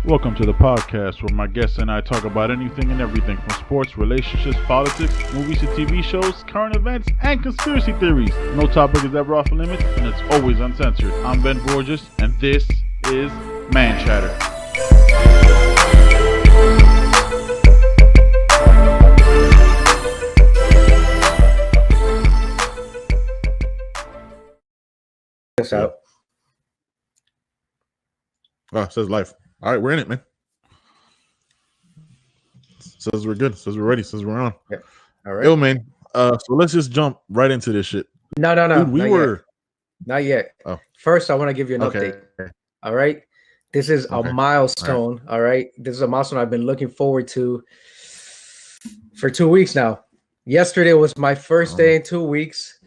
Welcome to the podcast where my guests and I talk about anything and everything from sports, relationships, politics, movies to TV shows, current events, and conspiracy theories. No topic is ever off limits, and it's always uncensored. I'm Ben Borges, and this is Man Chatter. This out. Oh, it says live. All right, we're in it, man. Says we're good. Says we're ready. Says we're on. Yeah. All right. Yo, man. So let's just jump right into this shit. No. Dude, not yet. Oh. First, I want to give you an update. All right. This is a milestone. All right. This is a milestone I've been looking forward to for 2 weeks now. Yesterday was my first day in 2 weeks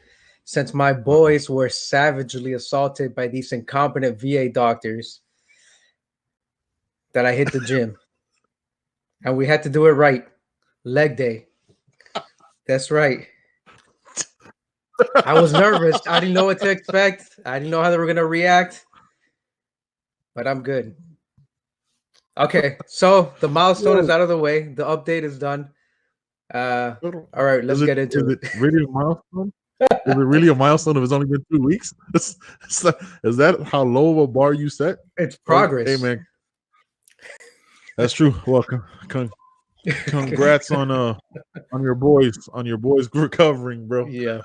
since my boys were savagely assaulted by these incompetent VA doctors that I hit the gym. And we had to do it right. Leg day. That's right. I was nervous. I didn't know what to expect. I didn't know how they were going to react. But I'm good. Okay, so the milestone is out of the way. The update is done. All right, let's get into it. Is it really a milestone? Is it really a milestone if it's only been 2 weeks? Is that how low of a bar you set? It's progress. Hey, man. That's true. Welcome. Congrats on your boys recovering, bro. Yeah.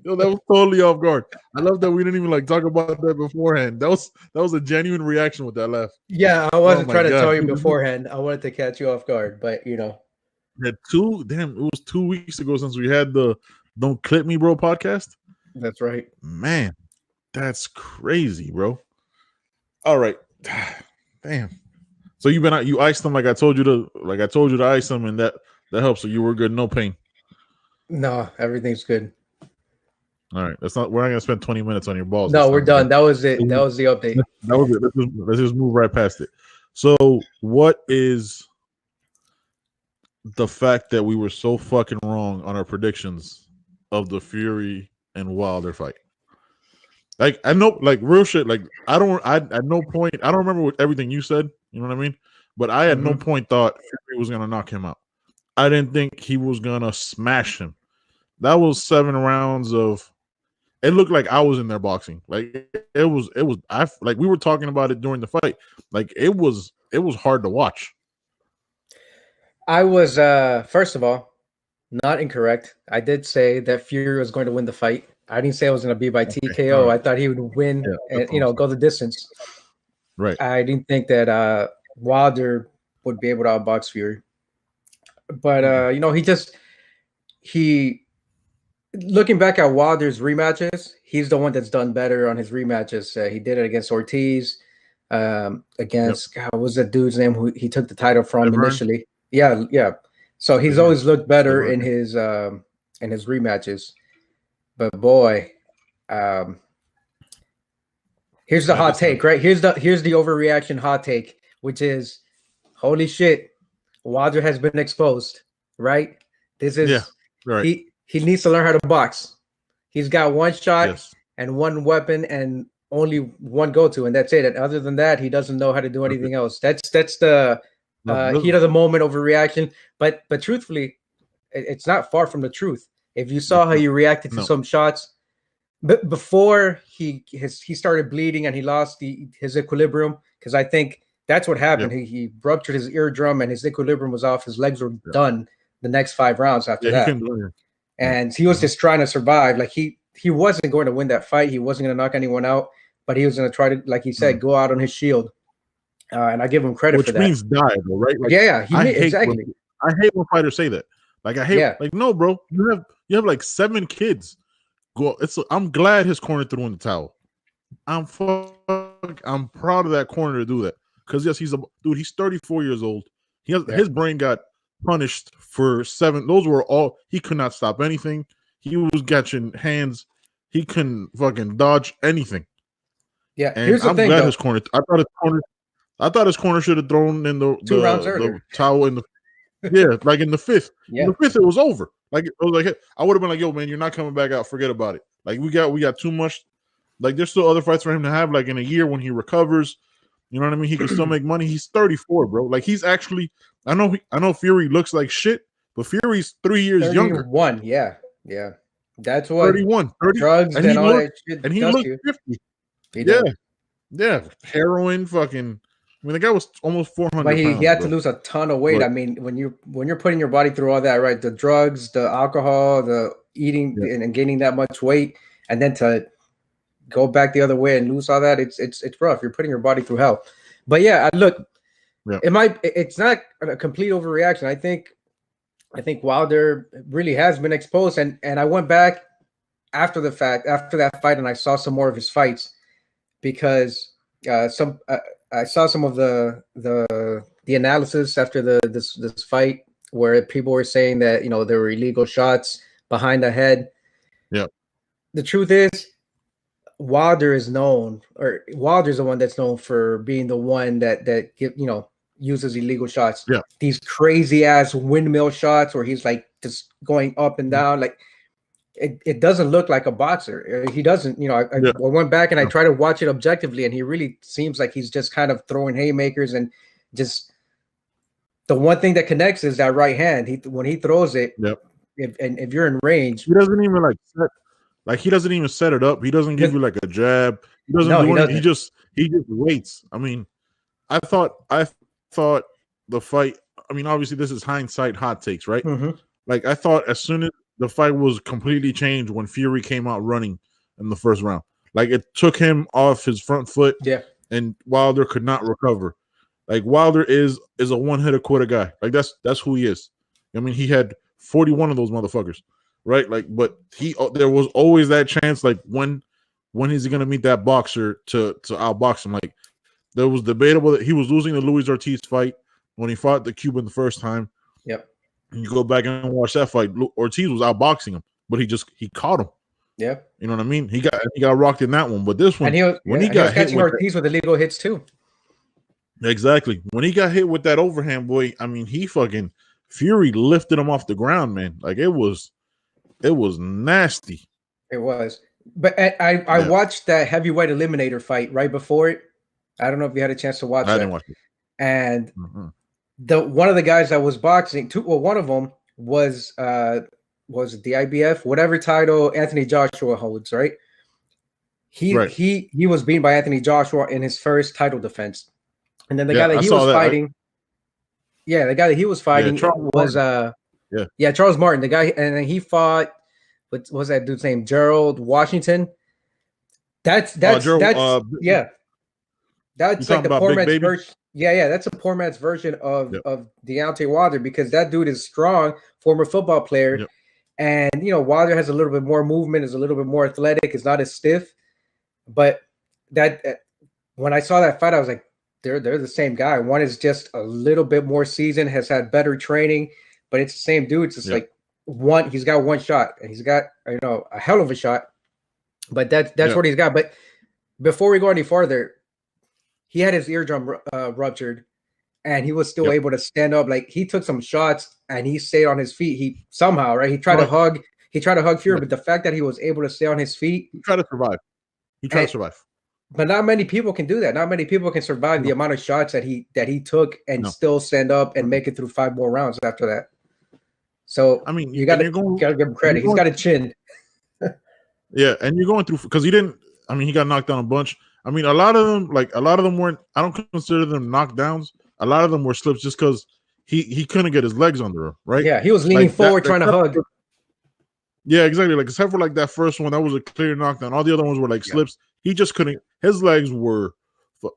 Yo, that was totally off guard. I love that we didn't even talk about that beforehand. That was a genuine reaction with that laugh. Yeah, I wasn't trying to tell you beforehand. I wanted to catch you off guard, but you know. It was 2 weeks ago since we had the Don't Clip Me Bro podcast. That's right. Man, that's crazy, bro. All right. Damn. So you iced them like I told you to ice them, and that helps. So you were good, no pain. No, everything's good. All right, we're not gonna spend 20 minutes on your balls. No, we're done. That was it. That was the update. That was it. Let's just move right past it. So, what is the fact that we were so fucking wrong on our predictions of the Fury and Wilder fight? Like, I know, like, real shit. Like, I at no point, I don't remember what everything you said. You know what I mean? But I at no point thought Fury was gonna knock him out. I didn't think he was gonna smash him. That was 7 rounds of. It looked like I was in there boxing. Like it was. Like we were talking about it during the fight. Like it was hard to watch. I was first of all not incorrect. I did say that Fury was going to win the fight. I didn't say it was going to be by TKO. Right. I thought he would win and go the distance. Right. I didn't think that Wilder would be able to outbox Fury. But he looking back at Wilder's rematches, he's the one that's done better on his rematches. He did it against Ortiz, against God, what was that dude's name who he took the title from initially? Yeah. So he's always looked better in his rematches. But boy, here's the hot take, right? Here's the overreaction hot take, which is, holy shit, Wilder has been exposed, right? This is right. He needs to learn how to box. He's got one shot and one weapon and only one go-to, and that's it. And other than that, he doesn't know how to do anything else. That's the heat of the moment overreaction. But truthfully, it's not far from the truth. If you saw how he reacted to some shots, but before he started bleeding and he lost his equilibrium, because I think that's what happened. He ruptured his eardrum and his equilibrium was off. His legs were done the next 5 rounds after that. And he was just trying to survive. Like he wasn't going to win that fight. He wasn't going to knock anyone out, but he was going to try to, like he said, go out on his shield. And I give him credit for that. Which means die, though, right? Like, exactly. I hate when fighters say that. Like I hate, like no, bro. You have like 7 kids. I'm glad his corner threw in the towel. I'm proud of that corner to do that. Because yes, he's 34 years old. His brain got punished for 7. Those were all, he could not stop anything. He was catching hands. He couldn't fucking dodge anything. Yeah, and here's the thing. His corner. I thought his corner should have thrown in the 2 rounds earlier. The towel in the like in the 5th. Yeah. In the 5th, it was over. Like it was like I would have been like, yo, man, you're not coming back out. Forget about it. Like we got too much. Like there's still other fights for him to have. Like in a year when he recovers, You know what I mean? He can still make money. He's 34, bro. Like he's actually. I know Fury looks like shit, but Fury's 3 years younger. 31, yeah. That's what 31, 30, drugs and all that shit and he does looked to you. 50. He does. Yeah. Heroin, fucking. I mean, the guy was almost 400 But he pounds, had bro. to lose a ton of weight. But, I mean, when you're putting your body through all that, right? The drugs, the alcohol, the eating, and gaining that much weight, and then to go back the other way and lose all that, it's rough. You're putting your body through hell. But yeah, look, it's not a complete overreaction. I think Wilder really has been exposed, and I went back after the fact, after that fight, and I saw some more of his fights because I saw some of the analysis after this fight where people were saying that there were illegal shots behind the head. Yeah. The truth is, Wilder's the one that's known for being the one that uses illegal shots. Yeah. These crazy ass windmill shots where he's like just going up and down. Like it doesn't look like a boxer. He doesn't, I went back and I tried to watch it objectively, and he really seems like he's just kind of throwing haymakers, and just the one thing that connects is that right hand. When he throws it, if you're in range, he doesn't even he doesn't even set it up. He doesn't give you like a jab. He doesn't do anything. He just waits. I mean, I thought the fight. I mean, obviously this is hindsight, hot takes, right? Mm-hmm. Like I thought as soon as the fight was completely changed when Fury came out running in the first round. Like it took him off his front foot. Yeah. And Wilder could not recover. Like Wilder is a one-hitter quitter guy. Like that's who he is. I mean, he had 41 of those motherfuckers, right? Like, but there was always that chance. Like when is he gonna meet that boxer to outbox him? Like there was debatable that he was losing the Luis Ortiz fight when he fought the Cuban the first time. Yep. And you go back and watch that fight. Ortiz was outboxing him, but he caught him. Yeah. You know what I mean? He got rocked in that one, but this one, and he got catching Ortiz with illegal hits too. Exactly. When he got hit with that overhand, boy, I mean, Fury lifted him off the ground, man. Like it was nasty. It was. But I watched that heavyweight eliminator fight right before it. I don't know if you had a chance to watch that. I didn't watch it. And one of the guys that was boxing, one of them was the IBF, whatever title Anthony Joshua holds, right? He was beaten by Anthony Joshua in his first title defense. And then the guy that he was fighting, the guy that he was fighting was Charles Martin, the guy, and then he fought, what was that dude's name? Gerald Washington. That's like the poor man's version. Yeah, that's a poor man's version of Deontay Wilder, because that dude is strong, former football player. Yep. And Wilder has a little bit more movement, is a little bit more athletic, is not as stiff. But that when I saw that fight, I was like, they're the same guy. One is just a little bit more seasoned, has had better training, but it's the same dude. It's just like he's got one shot, and he's got a hell of a shot. But that's what he's got. But before we go any farther, he had his eardrum ruptured, and he was still able to stand up. Like he took some shots, and he stayed on his feet. He somehow, right? He tried to hug Fury, but the fact that he was able to stay on his feet, he tried to survive. But not many people can do that. Not many people can survive the amount of shots that he took and still stand up and make it through 5 more rounds after that. So I mean, you got to give him credit. He's got a chin. Yeah, and you're going through because he didn't. I mean, he got knocked down a bunch. I mean, a lot of them weren't. I don't consider them knockdowns. A lot of them were slips just because he couldn't get his legs under him. Right? Yeah, he was leaning forward trying to hug. Yeah, exactly. Like except for like that first one, that was a clear knockdown. All the other ones were like slips. He just couldn't. His legs were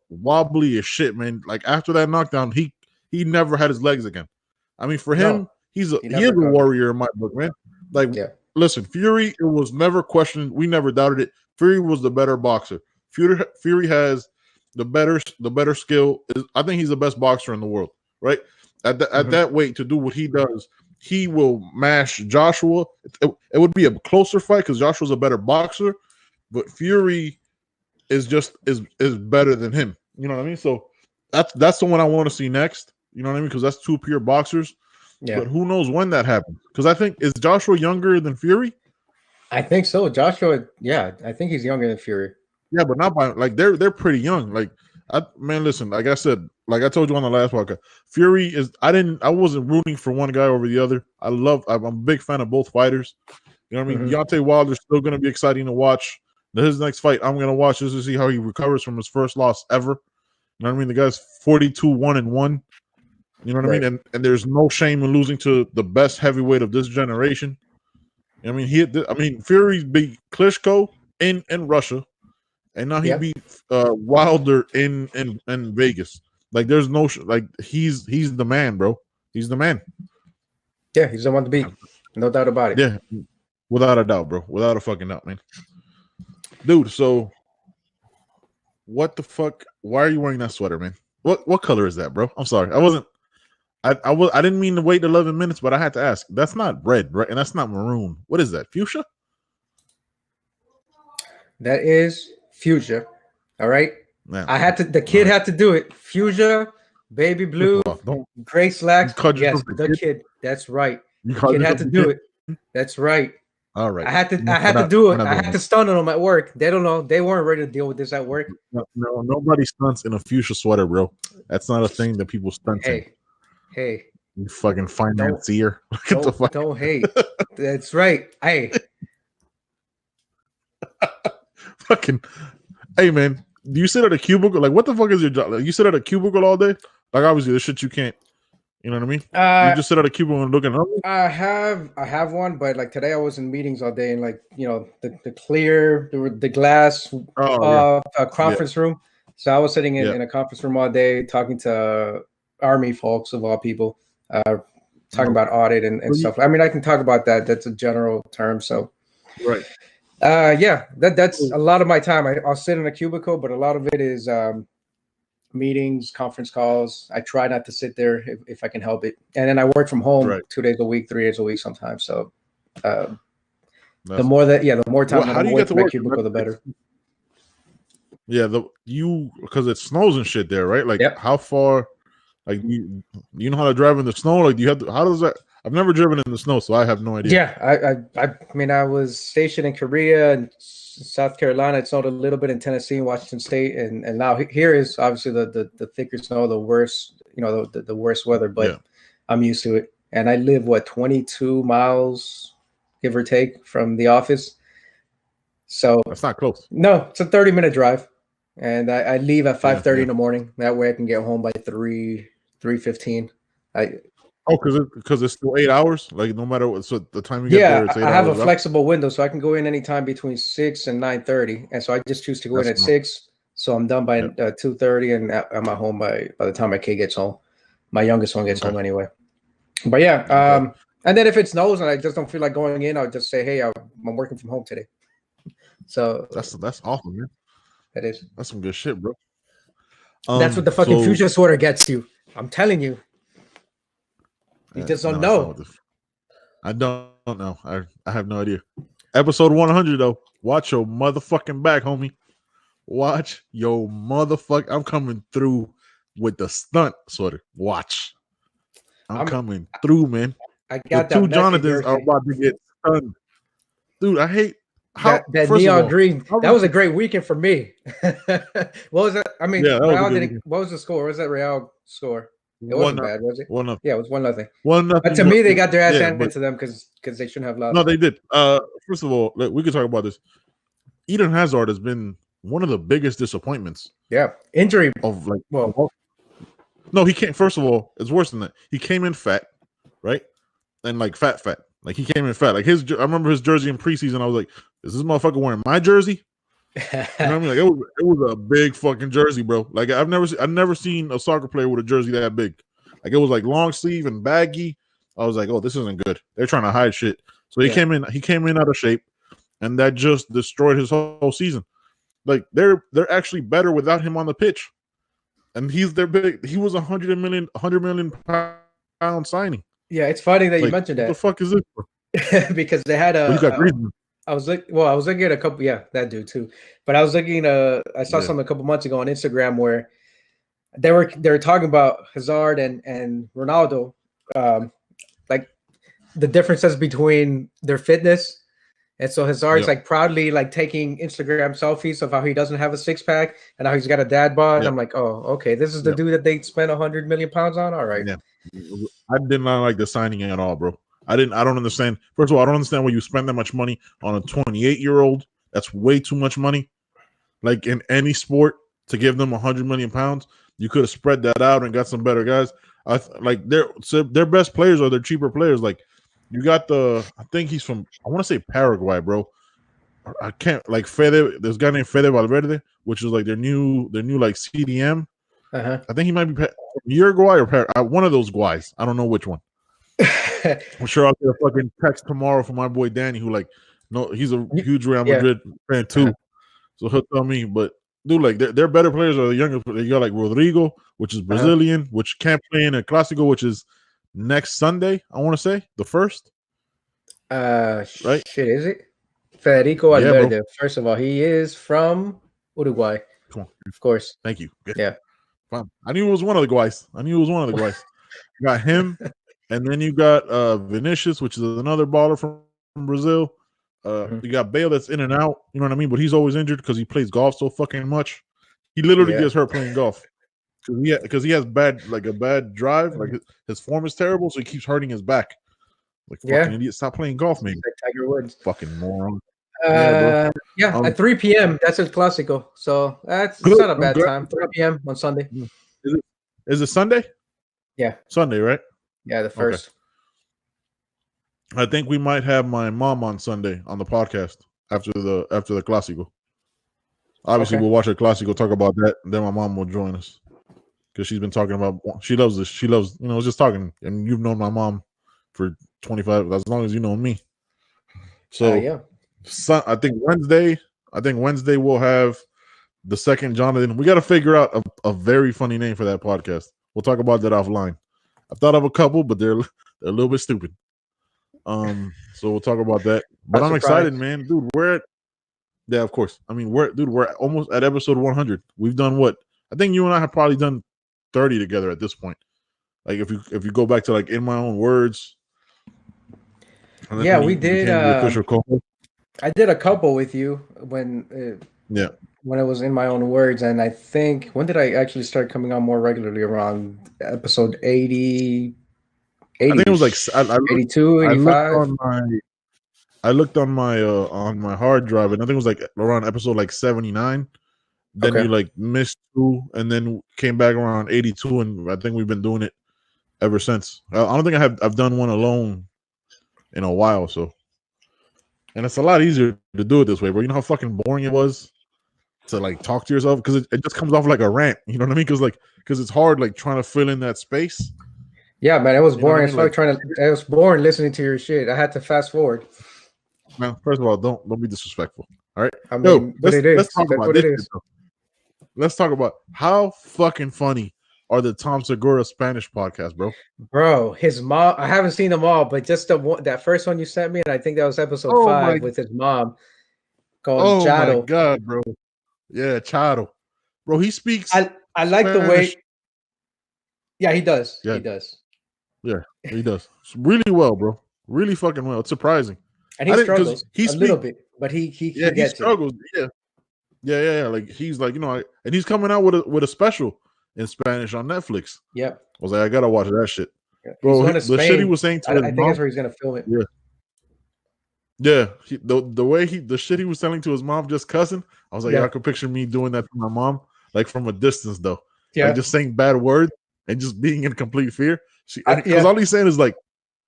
wobbly as shit, man. Like after that knockdown, he never had his legs again. I mean, for him, he is a warrior in my book, man. Like, listen, Fury, it was never questioned. We never doubted it. Fury was the better boxer. Fury has the better skill. I think he's the best boxer in the world, right? At that weight to do what he does, he will mash Joshua. It would be a closer fight because Joshua's a better boxer, but Fury is better than him. You know what I mean? So that's the one I want to see next. You know what I mean? Because that's two pure boxers. Yeah. But who knows when that happens? Because I think is Joshua younger than Fury? I think so. Joshua, I think he's younger than Fury. Yeah, but not by they're pretty young. Like Man, listen, like I said, like I told you on the last podcast, Fury is. I wasn't rooting for one guy over the other. I'm a big fan of both fighters. You know what I mean? Deontay Wilder's still going to be exciting to watch. His next fight, I'm going to watch just to see how he recovers from his first loss ever. You know what I mean? The guy's 42-1-1. You know what I mean? And there's no shame in losing to the best heavyweight of this generation. I mean, Fury beat Klitschko in Russia, and now he beat Wilder in Vegas. Like, there's no like he's the man, bro. He's the man. Yeah, he's the one to beat. No doubt about it. Yeah, without a doubt, bro. Without a fucking doubt, man. Dude, so what the fuck? Why are you wearing that sweater, man? What color is that, bro? I'm sorry. I didn't mean to wait 11 minutes, but I had to ask. That's not red, right? And that's not maroon. What is that? Fuchsia? That is fuchsia. All right. Man, the kid had to do it. Fuchsia, baby blue, gray slacks. Yes, the kid. That's right. The kid had to do it. That's right. All right. I had to do it. I had to stun on them at work. They don't know. They weren't ready to deal with this at work. No, nobody stunts in a fuchsia sweater, bro. That's not a thing that people stunt in. Hey. You fucking financier. Don't hate. That's right. Hey. Fucking. Hey, man. Do you sit at a cubicle? Like, what the fuck is your job? Like, you sit at a cubicle all day? Like, obviously, the shit you can't. You know what I mean? You just sit at a cubicle and look at them? I have one, but like today I was in meetings all day and like, you know, the glass conference room. So I was sitting in a conference room all day talking to Army folks of all people, talking about audit and stuff. I mean, I can talk about that. That's a general term. So right. That's a lot of my time. I'll sit in a cubicle, but a lot of it is meetings, conference calls. I try not to sit there if I can help it. And then I work from home 2 days a week, 3 days a week sometimes. So the more time I'm away from my cubicle, the better. Yeah, because it snows and shit there, right? Like how far? Like you know how to drive in the snow? Like do you have to? How does that? I've never driven in the snow, so I have no idea. Yeah, I mean, I was stationed in Korea and South Carolina. It snowed a little bit in Tennessee and Washington State, and now here is obviously the thicker snow, the worst, you know, the worst weather. But I'm used to it, and I live 22 miles, give or take, from the office. So that's not close. No, it's a 30-minute drive, and I leave at 5:30 in the morning. That way, I can get home by 3:15. Because it's still 8 hours. Like no matter what, so the time you get there, it's 8 hours. I have a flexible window, so I can go in anytime between 6 and 9:30, and so I just choose to go in at 6. So I'm done by 2:30, and I'm at home by the time my kid gets home. My youngest one gets home anyway. But and then if it snows and I just don't feel like going in, I'll just say, "Hey, I'm working from home today." So that's awesome, man. That is. That's some good shit, bro. That's what the fucking fuchsia sweater gets you. I'm telling you. You just don't know. I don't know. I have no idea. Episode 100 though. Watch your motherfucking back, homie. Watch your motherfucker. I'm coming through with the stunt sweater. Watch. I'm coming through, man. I got the two Jonathans are about to get stunned. Dude, I hate how that neon green. That was a great weekend for me. What was that? I mean, what was the score? What was that Real score? It wasn't bad, was it? 1-0. Yeah, it was 1-0. 1-0. But to me, they got their ass handed to them because they shouldn't have lost. No, they did. First of all, we could talk about this. Eden Hazard has been one of the biggest disappointments. Yeah, injury of like. Well, no, he can't. First of all, it's worse than that. He came in fat, right? And like fat. Like he came in fat. Like I remember his jersey in preseason. I was like, is this motherfucker wearing my jersey? You know what I mean? Like it was a big fucking jersey, bro. Like I've never seen a soccer player with a jersey that big. Like it was like long sleeve and baggy. I was like, oh, this isn't good. They're trying to hide shit. So he came in out of shape, and that just destroyed his whole season. Like they're actually better without him on the pitch, and he's their big. He was 100 million pound signing. Yeah, it's funny that you mentioned that. What the fuck is this? Because they had a. You got Griezmann. I was looking at a couple, that dude too. But I was looking I saw something a couple months ago on Instagram where they were talking about Hazard and Ronaldo, like the differences between their fitness. And so Hazard's like proudly like taking Instagram selfies of how he doesn't have a six pack and how he's got a dad bod. And I'm like, oh, okay, this is the dude that they spent 100 million pounds on. All right. Yeah. I did not like the signing at all, bro. I don't understand. First of all, I don't understand why you spend that much money on a 28-year-old. That's way too much money. Like in any sport, to give them 100 million pounds, you could have spread that out and got some better guys. Like their best players are their cheaper players. Like you got I think he's from, I want to say Paraguay, bro. I can't, like Fede. There's a guy named Fede Valverde, which is like their new like CDM. I think he might be from Uruguay or Paraguay. One of those guys. I don't know which one. I'm sure I'll get a fucking text tomorrow from my boy Danny, who he's a huge Real Madrid fan too. So he'll tell me. But dude, like their better players are the younger. You got like Rodrigo, which is Brazilian, which can't play in a Clásico, which is next Sunday. I want to say the first. Right? Shit, is it? Federico Valverde. Bro. First of all, he is from Uruguay. Come on, of course. Thank you. Yeah. Fine. I knew it was one of the guys. You got him, and then you got Vinicius, which is another baller from Brazil. You got Bale that's in and out. You know what I mean? But he's always injured because he plays golf so fucking much. He literally gets hurt playing golf because he has a bad drive. Like his form is terrible, so he keeps hurting his back. Like fucking idiot, stop playing golf, man. Like Tiger Woods. Fucking moron. At 3 p.m. That's El Clásico. So it's not a bad time. 3 p.m. on Sunday. Is it Sunday? Yeah. Sunday, right? Yeah, the first. Okay. I think we might have my mom on Sunday on the podcast after the Clásico. Obviously, we'll watch the Clásico, talk about that, and then my mom will join us. Because she's been talking about, she loves this. She loves, just talking. And you've known my mom for 25, as long as you know me. So I think Wednesday we'll have the second Jonathan. We got to figure out a very funny name for that podcast. We'll talk about that offline. I've thought of a couple, but they're a little bit stupid. So we'll talk about that. But I'm excited, man, dude. Of course. I mean, we're almost at episode 100. We've done what? I think you and I have probably done 30 together at this point. Like if you go back to like In My Own Words. Yeah, we did. I did a couple with you when it was In My Own Words, and I think when did I actually start coming on more regularly? Around episode 80. I think it was like 82, 85. I looked on my hard drive, and I think it was like around episode like 79. Then you like missed 2, and then came back around 82, and I think we've been doing it ever since. I don't think I've done one alone in a while, so. And it's a lot easier to do it this way, bro. You know how fucking boring it was to like talk to yourself, because it just comes off like a rant. You know what I mean? Because it's hard like trying to fill in that space. Yeah, man, it was boring. You know what I mean? It was boring listening to your shit. I had to fast forward. Man, first of all, don't be disrespectful. All right, I mean, let's talk about this. Let's talk about how fucking funny are the Tom Segura Spanish podcast, bro. Bro, his mom. I haven't seen them all, but just that first one you sent me, and I think that was episode 5 with his mom. Called Charo. My god, bro. Yeah, Charo. Bro, he speaks. I like the way. Yeah, he does. Yeah. He does. Yeah, he does really well, bro. Really fucking well. It's surprising. And he struggles a little bit, but he struggles. It. Yeah. Like he's like, and he's coming out with a special in Spanish on Netflix. Yeah. I was like, I gotta watch that shit. Yeah. Bro, the shit he was saying to his mom. I think that's where he's gonna film it. Yeah. Yeah. The shit he was telling to his mom, just cussing. I was like, I could picture me doing that to my mom, like from a distance though. Yeah. Like just saying bad words and just being in complete fear. Because all he's saying is like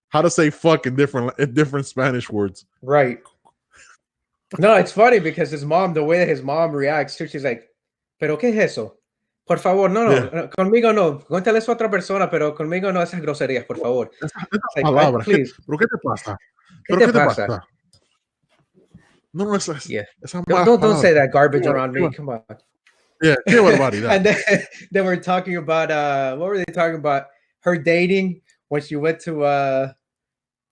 how to say fuck in different Spanish words. Right. No, it's funny because his mom, the way that his mom reacts too, she's like, ¿Pero qué es eso? Por favor, no, conmigo no. Cuéntale eso a otra persona, pero conmigo no esas groserías, por favor. Like, palabras. Please. ¿Pero qué te pasa? ¿Qué te pasa? No, don't say that garbage around me. Come on. Yeah, qué barbaridad. And then they were talking about what were they talking about? Her dating when she went to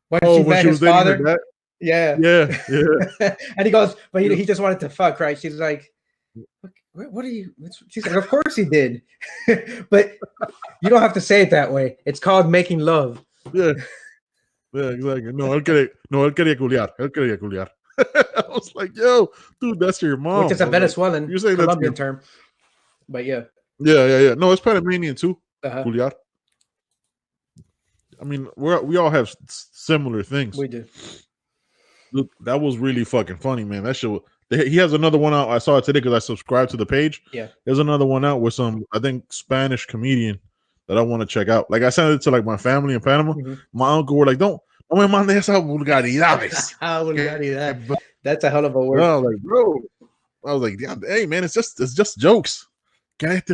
when she met his father. Yeah. And he goes, but he just wanted to fuck, right? She's like, what are you? She's like, of course he did, but you don't have to say it that way. It's called making love. Yeah, exactly. No, él quería culiar. I was like, yo, dude, that's your mom. Which is a Venezuelan, like, you're saying Colombian term. But yeah. Yeah. No, it's Panamanian too. Uh-huh. I mean, we all have similar things. We do. Look, that was really fucking funny, man. That shit. He has another one out. I saw it today because I subscribed to the page. Yeah. There's another one out with some, I think, Spanish comedian that I want to check out. Like, I sent it to like my family in Panama. Mm-hmm. My uncle were like, "Don't me mandes esa vulgaridades." Vulgaridad. That's a hell of a word. I was like, bro. I was like, hey man, it's just jokes. Like,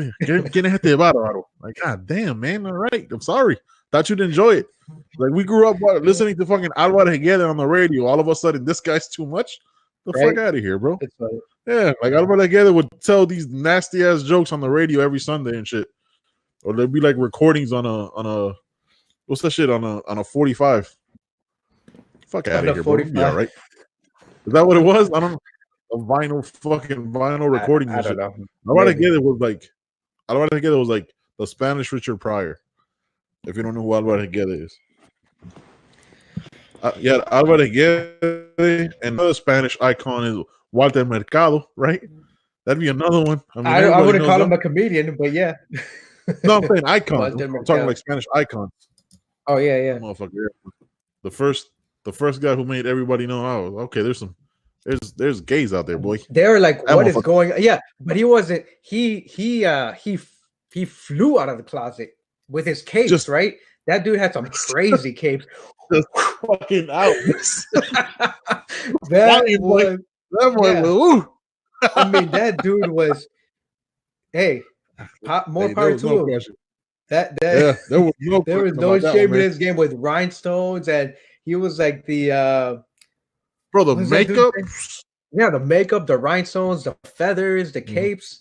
god damn, man. All right, I'm sorry. Thought you'd enjoy it. Like, we grew up listening to fucking Alvaro Higuera on the radio. All of a sudden, this guy's too much. The fuck out of here, bro. Yeah, like Alvaro Higuera would tell these nasty ass jokes on the radio every Sunday and shit. Or there'd be like recordings on a what's that shit on a 45. Fuck out of here, bro. Be all right. Is that what it was? I don't know. A vinyl recording. I don't know. Alvaro Higuera was like the Spanish Richard Pryor. If you don't know who Alvaro Higuera is. Alvaro Higuera, and another Spanish icon is Walter Mercado, right? That'd be another one. I mean, I wouldn't call him a comedian, but yeah. No, I'm saying icon. I'm talking like Spanish icons. Oh yeah. Motherfucker. The first guy who made everybody know, oh, okay, there's gays out there, boy. They were like, what is going on? Yeah, but he wasn't. He flew out of the closet with his capes, right? That dude had some crazy capes. Just fucking out. that boy was. I mean, that dude was. Hey, more power to him. There was no shame in his game with rhinestones, and he was like the makeup. Yeah, the makeup, the rhinestones, the feathers, the capes.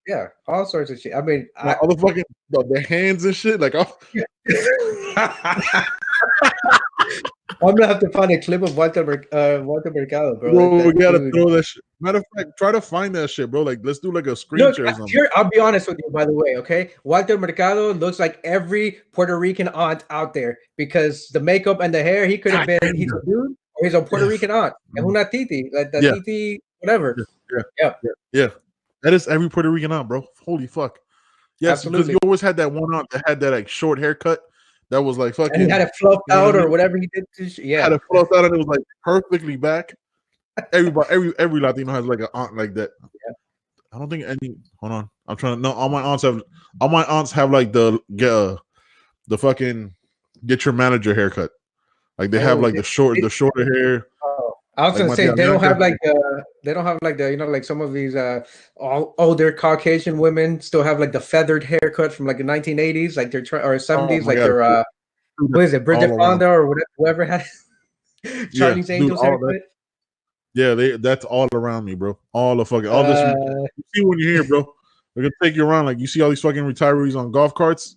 Yeah, all sorts of shit. I mean, all the fucking the hands and shit. Like, I'm gonna have to find a clip of Walter Mercado, bro. Bro, we gotta throw that shit. Matter of fact, try to find that shit, bro. Like, let's do like a screen share or something. I'll be honest with you, by the way, okay? Walter Mercado looks like every Puerto Rican aunt out there because the makeup and the hair. He could have been. He's a dude, or he's a Puerto Rican aunt. And una titi, like the titi, whatever. Yeah. That is every Puerto Rican aunt, bro. Holy fuck. Yes, because you always had that one aunt that had that like short haircut that was like fucking. And he had it fluffed out or whatever he did. Had it fluffed out and it was like perfectly back. Every Latino has like an aunt like that. Yeah. I don't think any. Hold on, I'm trying to. No, all my aunts have like the fucking get your manager haircut. Like they have like the shorter hair. I was gonna say they don't have like the like some of these older Caucasian women still have like the feathered haircut from like the 1980s, like their or 70s, like their what is it, Bridget Fonda or whoever had Charlie's Angels haircut. Yeah, that's all around me, bro. All this. You see when you're here, bro. They're gonna take you around. Like you see all these fucking retirees on golf carts.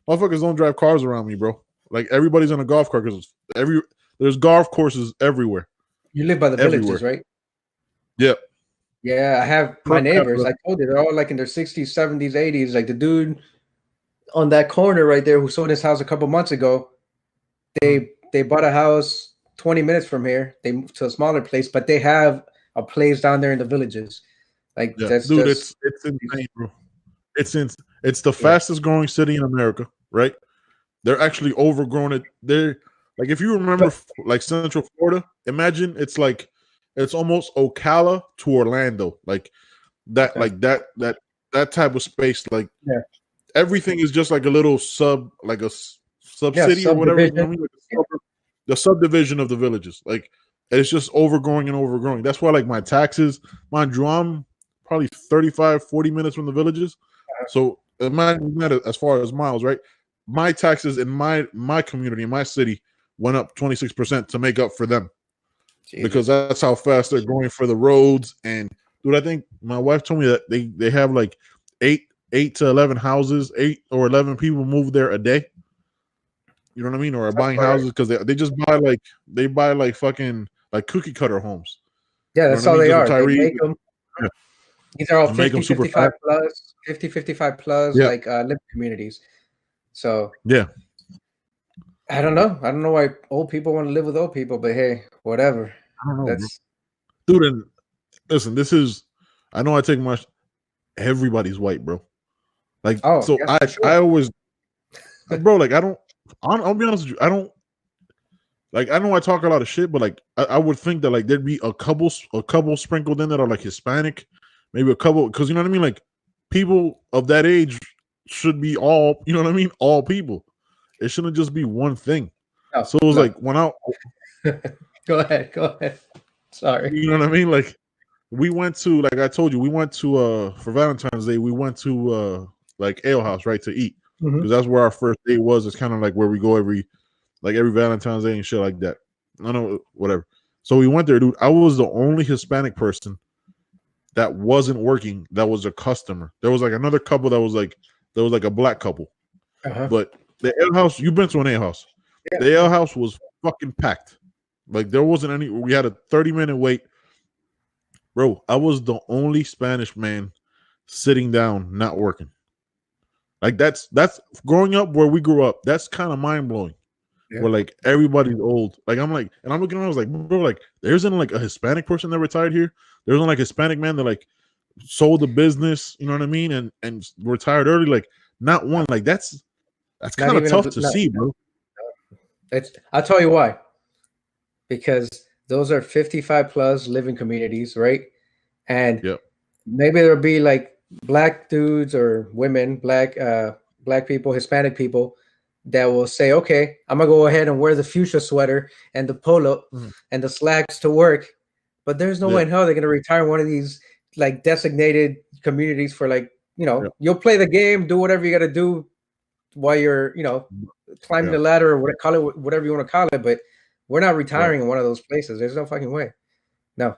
Motherfuckers don't drive cars around me, bro. Like everybody's on a golf cart because there's golf courses everywhere. You live by the villages, right? Yep. Yeah, I have my neighbors. I told you they're all like in their 60s, 70s, 80s. Like the dude on that corner right there who sold his house a couple months ago. They bought a house 20 minutes from here. They moved to a smaller place, but they have a place down there in the villages. Like that's dude, it's insane, bro. It's the fastest growing city in America, right? They're actually overgrown it. They're like, if you remember, like Central Florida, imagine it's almost Ocala to Orlando, like that, that type of space. Like, everything is just like a little sub city or whatever. You know what I mean? Like the subdivision of the villages. Like, it's just overgrowing and overgrowing. That's why, like, my taxes, mind you, I'm probably 35, 40 minutes from the villages. So imagine that as far as miles, right? My taxes in my community, in my city, went up 26% to make up for them. Jesus. Because that's how fast they're going for the roads. And dude, I think my wife told me that they have like 8 to 11 houses, 8 or 11 people move there a day. You know what I mean? Or are buying houses because they just buy like fucking like cookie cutter homes. Yeah, that's all they are. They make them. Yeah. These are all 50, 55 plus, 50, 55 plus, like living communities. So yeah. I don't know. I don't know why old people want to live with old people, but hey, whatever. I don't know. dude. And listen, this is. I know I take my. Everybody's white, bro. Like, so yeah, I always, bro. Like, I'll be honest with you. I don't. Like, I know I talk a lot of shit, but like I would think that like there'd be a couple sprinkled in that are like Hispanic, maybe a couple, because you know what I mean. Like, people of that age should be all, you know what I mean, all people. It shouldn't just be one thing. No, so it was like when I go ahead. Sorry, you know what I mean. Like, we went to, like I told you, we went to for Valentine's Day. We went to like Ale House, right, to eat, because that's where our first date was. It's kind of like where we go every Valentine's Day and shit like that. I know, whatever. So we went there, dude. I was the only Hispanic person that wasn't working. That was a customer. There was like another couple that was like, there was like a black couple. But the Ale House, you've been to an Ale House. Yeah. The Ale House was fucking packed. Like, there wasn't any. We had a 30-minute wait. Bro, I was the only Spanish man sitting down, not working. Like, that's growing up where we grew up. That's kind of mind blowing. Yeah. Where like everybody's old. Like, I'm like, and I'm looking around, I was like, bro, like there isn't like a Hispanic person that retired here. There isn't like a Hispanic man that like sold the business, you know what I mean, and retired early. Like, not one. Like, that's kind of tough to see, bro. I'll tell you why. Because those are 55 plus living communities, right? And maybe there'll be like black dudes or women, black people, Hispanic people that will say, okay, I'm gonna go ahead and wear the fuchsia sweater and the polo and the slacks to work. But there's no way in hell they're gonna retire one of these like designated communities for like, you know, you'll play the game, do whatever you gotta do while you're, you know, climbing the ladder or whatever you want to call it. But we're not retiring in one of those places. There's no fucking way. No.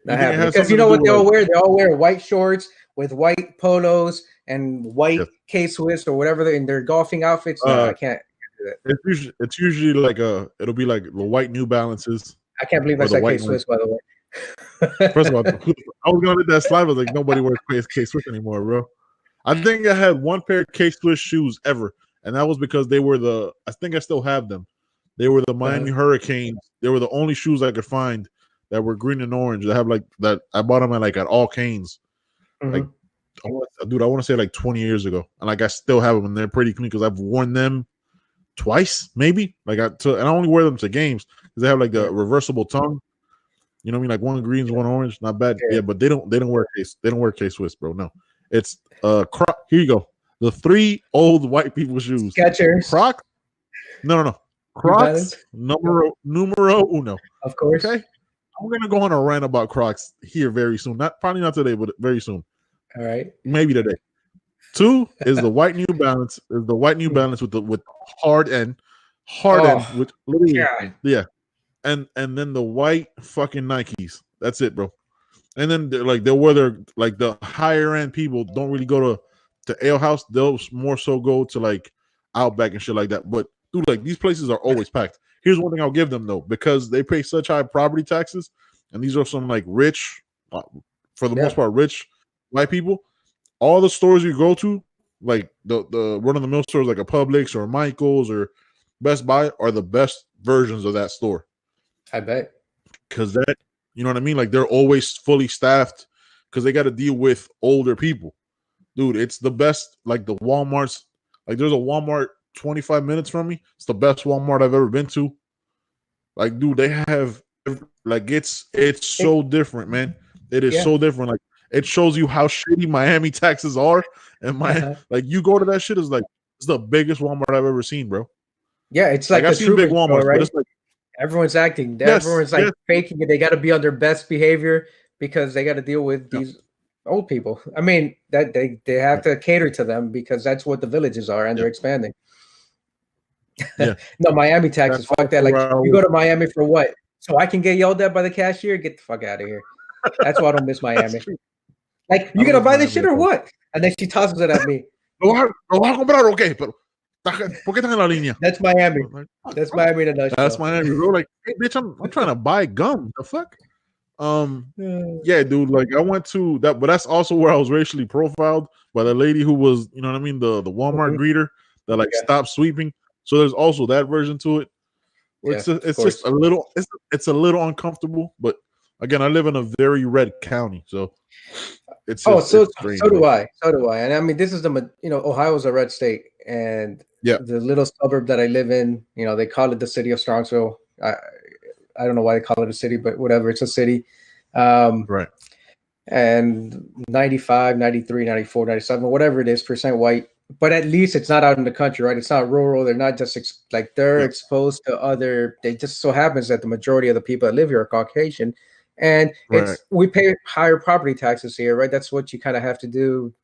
Not happening. Because you know what they all wear? They all wear white shorts with white polos and white K-Swiss or whatever in their golfing outfits. No, I can't do that. It's usually like it'll be like the white New Balances. I can't believe I said K-Swiss, by the way. First of all, I was gonna let that slide. I was like, nobody wears K-Swiss anymore, bro. I think I had one pair of K-Swiss shoes ever, and that was because they were I think I still have them. They were the Miami Hurricanes. They were the only shoes I could find that were green and orange. That have like that. I bought them at all Canes. Like, I want to say like 20 years ago, and like I still have them, and they're pretty clean because I've worn them twice, maybe. Like and I only wear them to games because they have like the reversible tongue. You know what I mean? Like one green's, one orange, not bad. Yeah, but they don't wear K-Swiss, bro. No, it's here you go. The 3 old white people shoes. Skechers. Crocs. No. Crocs. Numero uno. Of course. Okay. I'm gonna go on a rant about Crocs here very soon. Probably not today, but very soon. All right. Maybe today. 2 is the white New Balance. Is the white New Balance with hard end, with yeah, and then the white fucking Nikes. That's it, bro. And then they'll wear their like the higher end people don't really go to Ale House. They'll more so go to like Outback and shit like that. But dude, like these places are always packed. Here's one thing I'll give them though, because they pay such high property taxes, and these are some like rich, for the most part, rich white people. All the stores you go to, like the run-of-the-mill stores, like a Publix or Michael's or Best Buy, are the best versions of that store. I bet. Because that, you know what I mean? Like they're always fully staffed because they got to deal with older people. Dude, it's the best. Like the Walmarts, like there's a Walmart 25 minutes from me. It's the best Walmart I've ever been to. Like, dude, they have like it's so different, man. It is so different. Like it shows you how shitty Miami taxes are. And like you go to that shit, is like it's the biggest Walmart I've ever seen, bro. Yeah, it's like I've seen big Walmarts, right? but it's like everyone's acting. Everyone's like faking it. They got to be on their best behavior because they got to deal with these old people. I mean, that they have to cater to them because that's what the villages are, and they're expanding. Yeah. No, Miami taxes. Fuck that. Like you go to Miami for what? So I can get yelled at by the cashier? Get the fuck out of here. That's why I don't miss Miami. Like, you gonna buy this shit or what? And then she tosses it at me. Lo vas a comprar, okay, pero ¿por qué están en la línea? That's Miami. That's Miami in a nutshell. That's Miami, bro. Like, hey, bitch, I'm trying to buy gum. The fuck? Yeah, dude. Like, I went to that, but that's also where I was racially profiled by the lady who was, you know what I mean, the Walmart greeter that like stopped sweeping. So there's also that version to it. It's just a little, it's a little uncomfortable, but Again, I live in a very red county, so it's strange, so do I. So do I. And I mean, this is Ohio's a red state, and the little suburb that I live in, they call it the city of Strongsville. I don't know why they call it a city, but whatever, it's a city. Right. And 95, 93, 94, 97, whatever it is, percent white. But at least it's not out in the country, right? It's not rural. They're not just they're exposed to other. They just so happens that the majority of the people that live here are Caucasian, and we pay higher property taxes here, right? That's what you kind of have to do.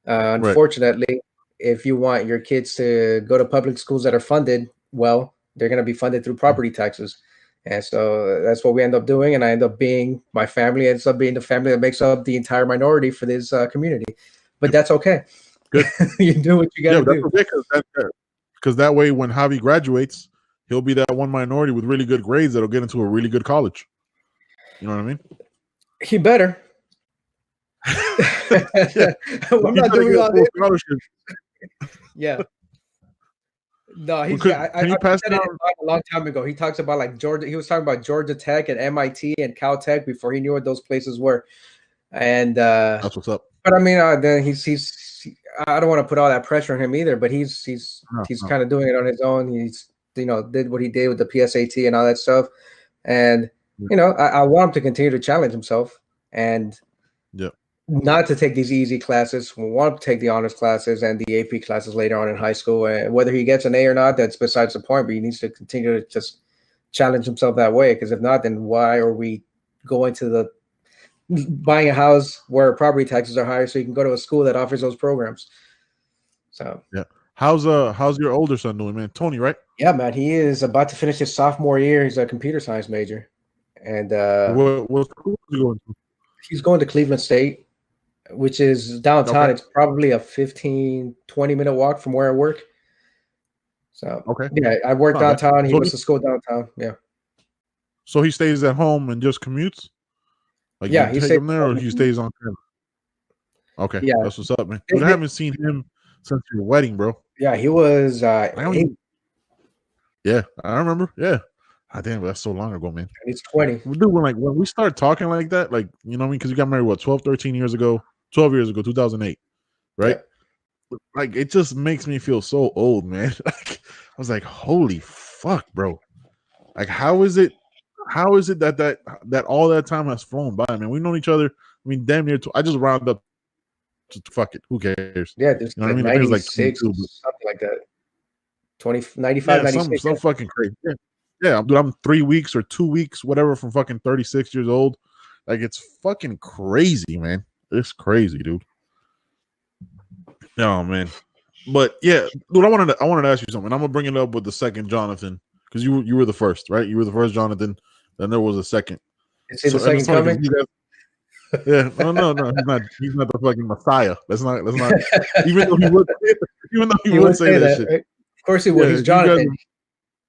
Unfortunately, if you want your kids to go to public schools that are funded, well, they're going to be funded through property taxes. And so that's what we end up doing. And I end up being, my family ends up being the family that makes up the entire minority for this community. But that's okay. Good. You do what you got to do. Because that way, when Javi graduates, he'll be that one minority with really good grades that'll get into a really good college. You know what I mean? He better. I'm not doing all this. Yeah. No, I said it a long time ago. He talks about like Georgia. He was talking about Georgia Tech and MIT and Caltech before he knew what those places were. And that's what's up. But I mean, then he's. I don't want to put all that pressure on him either. But he's kind of doing it on his own. He's did what he did with the PSAT and all that stuff. And I want him to continue to challenge himself and not to take these easy classes. We want him to take the honors classes and the AP classes later on in high school. And whether he gets an A or not, that's besides the point. But he needs to continue to just challenge himself that way. Because if not, then why are we going to buying a house where property taxes are higher so you can go to a school that offers those programs? So how's your older son doing, man? Tony, right? Yeah, man. He is about to finish his sophomore year. He's a computer science major. And what school is he going to? He's going to Cleveland State, which is downtown. Okay. It's probably a 15-20 minute walk from where I work. So I work downtown. He goes to school downtown. Yeah. So he stays at home and just commutes? Like he take him there, or he stays on campus? Okay. Yeah. That's what's up, man. Dude, I haven't seen him since your wedding, bro. Yeah, he was yeah, I remember. Yeah. I damn, that's so long ago, man. He's 20. Dude, when we start talking like that, like, you know what I mean? Because you got married, 12 years ago, 2008, right? Yeah. Like, it just makes me feel so old, man. Like, I was like, holy fuck, bro. Like, how is it that all that time has flown by, man? We've known each other, I mean, damn near, I just round up to fuck it. Who cares? Yeah, there's you know what I mean? 96, something like that. 95, 96. Some fucking crazy. Yeah, dude, I'm 3 weeks or 2 weeks, whatever, from fucking 36 years old. Like, it's fucking crazy, man. It's crazy, dude. No, man. But yeah, dude, I wanted to ask you something. I'm gonna bring it up with the second Jonathan, because you were the first, right? You were the first Jonathan. Then there was a second. Is he the second coming? Yeah, no, he's not the fucking Messiah. Let's not. Even though he would say that shit. Right? Of course he would. He's Jonathan.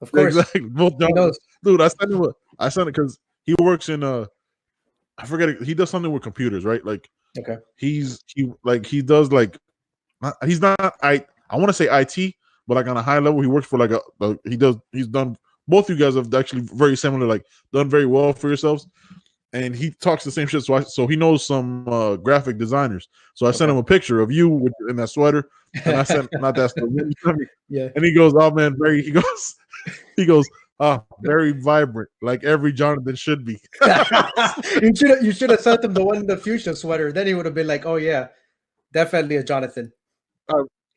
Of course, exactly. Both dude. I sent it because he works in I forget it. He does something with computers, right? Like, okay, he does like, he's not I want to say IT, but like on a high level, he works for like he's done. Both you guys have actually very similar, like done very well for yourselves, and he talks the same shit. So he knows some graphic designers. So I sent him a picture of you in that sweater, and I sent not that story. Yeah, and he goes, "Oh man, he goes, very vibrant, like every Jonathan should be." You should have sent him the one in the fuchsia sweater. Then he would have been like, "Oh yeah, definitely a Jonathan.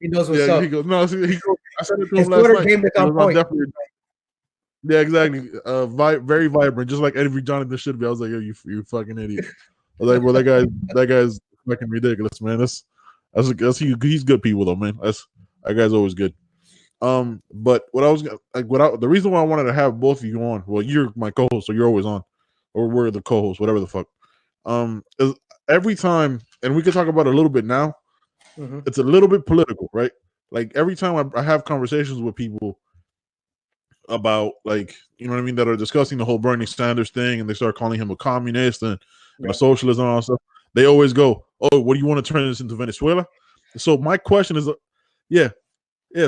He knows what's up." He goes, "No, he goes." I sent it to him last night. Yeah, exactly. Very vibrant, just like every Jonathan should be. I was like, "Yo, you fucking idiot." I was like, "Well, that guy's fucking ridiculous, man. He's good people though, man. That guy's always good." But the reason why I wanted to have both of you on, well, you're my co-host, so you're always on, or we're the co-host, whatever the fuck. Is every time, and we can talk about it a little bit now. Mm-hmm. It's a little bit political, right? Like every time I have conversations with people about, like, you know what I mean, that are discussing the whole Bernie Sanders thing, and they start calling him a communist and a socialist and all that stuff, they always go, "Oh, what do you want to turn this into Venezuela?" So my question is,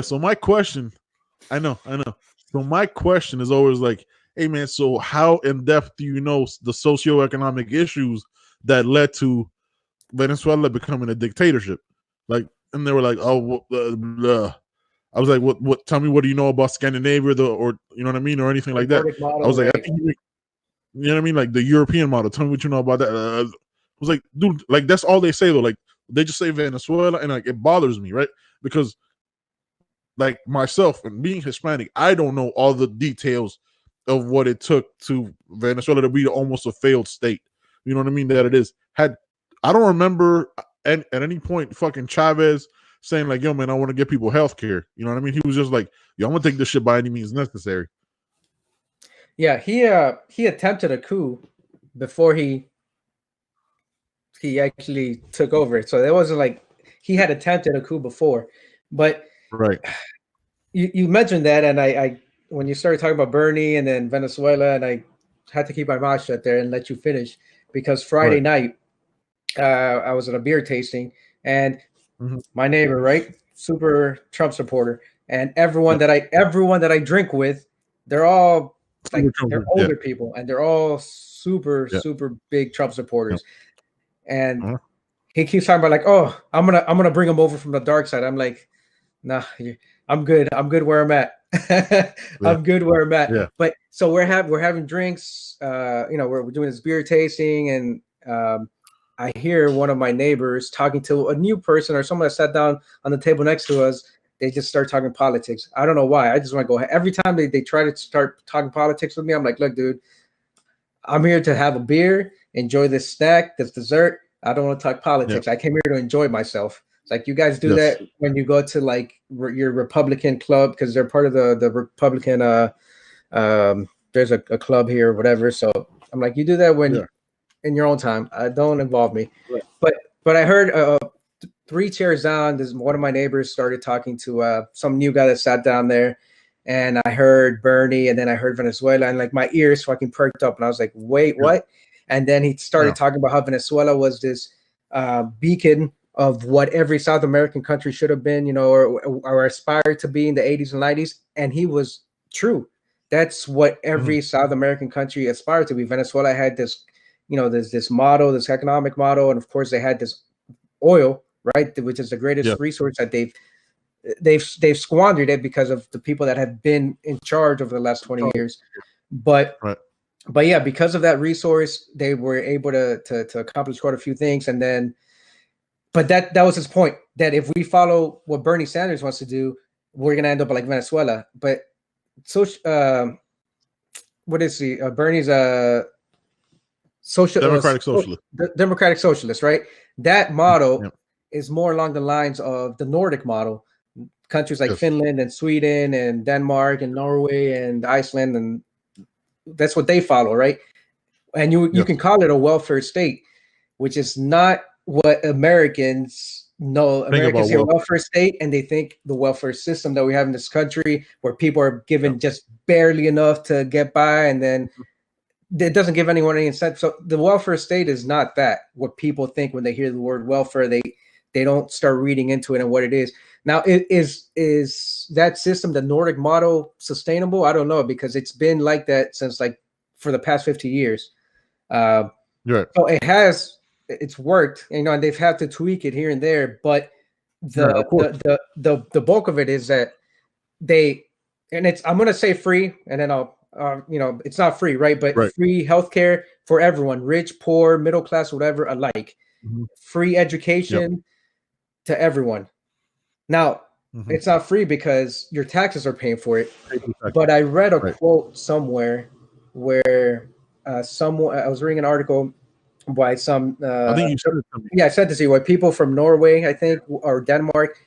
so my question, I know. So my question is always like, hey man, so how in depth do you know the socioeconomic issues that led to Venezuela becoming a dictatorship? Like, and they were like, oh, I was like, what? Tell me, what do you know about Scandinavia, or you know what I mean, or anything like that? I was like, I think you know what I mean, like the European model. Tell me what you know about that. I was like, dude, like that's all they say though. Like they just say Venezuela, and like it bothers me, right? Because like myself and being Hispanic, I don't know all the details of what it took to Venezuela to be almost a failed state. You know what I mean? That it is. I don't remember at any point fucking Chavez saying like, yo, man, I want to get people health care. You know what I mean? He was just like, yo, I'm gonna take this shit by any means necessary. Yeah, he attempted a coup before he actually took over. So there wasn't like he had attempted a coup before. But right. You mentioned that, and I when you started talking about Bernie and then Venezuela, and I had to keep my mouth shut there and let you finish because Friday night I was at a beer tasting, and my neighbor, right, super Trump supporter, and everyone that I drink with, they're all like they're older people, and they're all super big Trump supporters, and he keeps talking about like, oh, I'm gonna bring him over from the dark side. I'm like, nah, I'm good. I'm good where I'm at. I'm good where I'm at. Yeah. But so we're having drinks. We're doing this beer tasting, and I hear one of my neighbors talking to a new person or someone that sat down on the table next to us. They just start talking politics. I don't know why. I just want to go. Every time they try to start talking politics with me, I'm like, look, dude, I'm here to have a beer, enjoy this snack, this dessert. I don't want to talk politics. I came here to enjoy myself. It's like you guys do that when you go to like your Republican club because they're part of the Republican. There's a club here or whatever. So I'm like, you do that when in your own time. Don't involve me. Right. But I heard 3 chairs down. One of my neighbors started talking to some new guy that sat down there, and I heard Bernie, and then I heard Venezuela, and like my ears fucking perked up, and I was like, wait, what? And then he started talking about how Venezuela was this beacon of what every South American country should have been, or aspired to be in the 80s and 90s. And he was true. That's what every South American country aspired to be. Venezuela had this, there's this model, this economic model. And of course they had this oil, right? Which is the greatest resource that they've squandered it because of the people that have been in charge over the last 20 years. But yeah, because of that resource, they were able to accomplish quite a few things. And then, but that was his point, that if we follow what Bernie Sanders wants to do, we're going to end up like Venezuela. But what is he? Bernie's Democratic socialist, right? That model is more along the lines of the Nordic model. Countries like Finland and Sweden and Denmark and Norway and Iceland, and that's what they follow, right? And you can call it a welfare state, which is not what Americans know. Americans hear welfare state and they think the welfare system that we have in this country where people are given just barely enough to get by, and then it doesn't give anyone any incentive. So the welfare state is not that. What people think when they hear the word welfare, they don't start reading into it and what it is. Now, is that system, the Nordic model, sustainable? I don't know, because it's been like that since like for the past 50 years. So it's worked, and they've had to tweak it here and there, but the bulk of it is that I'm going to say free, and then I'll it's not free, right? But free healthcare for everyone, rich, poor, middle class, whatever, alike. Free education to everyone. Now, it's not free because your taxes are paying for it. But I read a quote somewhere where I was reading an article by some. I think you said it to me. Yeah, I said to see why people from Norway, I think, or Denmark.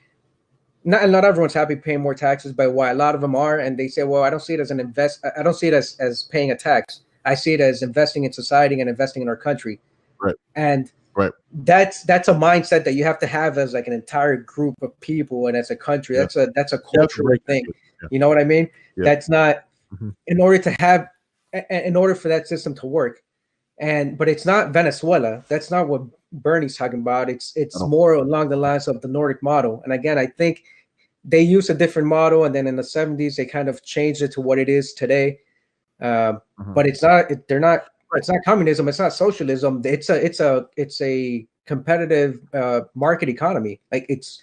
Not everyone's happy paying more taxes, but why a lot of them are, and they say, "Well, I don't see it as I don't see it as paying a tax. I see it as investing in society and investing in our country." Right. And that's a mindset that you have to have as like an entire group of people and as a country. That's a cultural thing. You know what I mean? That's not in order for that system to work. But it's not Venezuela. That's not what Bernie's talking about. It's more along the lines of the Nordic model. And again, I think they use a different model, and then in the 70s they kind of changed it to what it is today. But it's not. They're not. It's not communism. It's not socialism. It's a competitive market economy. Like it's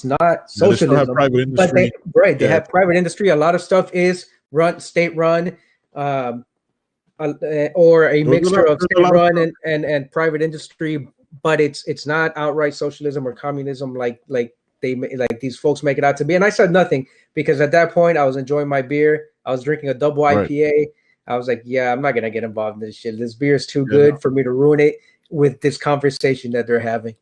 not socialism. Private industry. But they have private industry. A lot of stuff is state run, or a mixture of state run and private industry. But it's not outright socialism or communism like these folks make it out to be. And I said nothing because at that point I was enjoying my beer. I was drinking a double IPA. I was like, yeah, I'm not gonna get involved in this shit. This beer is too good for me to ruin it with this conversation that they're having.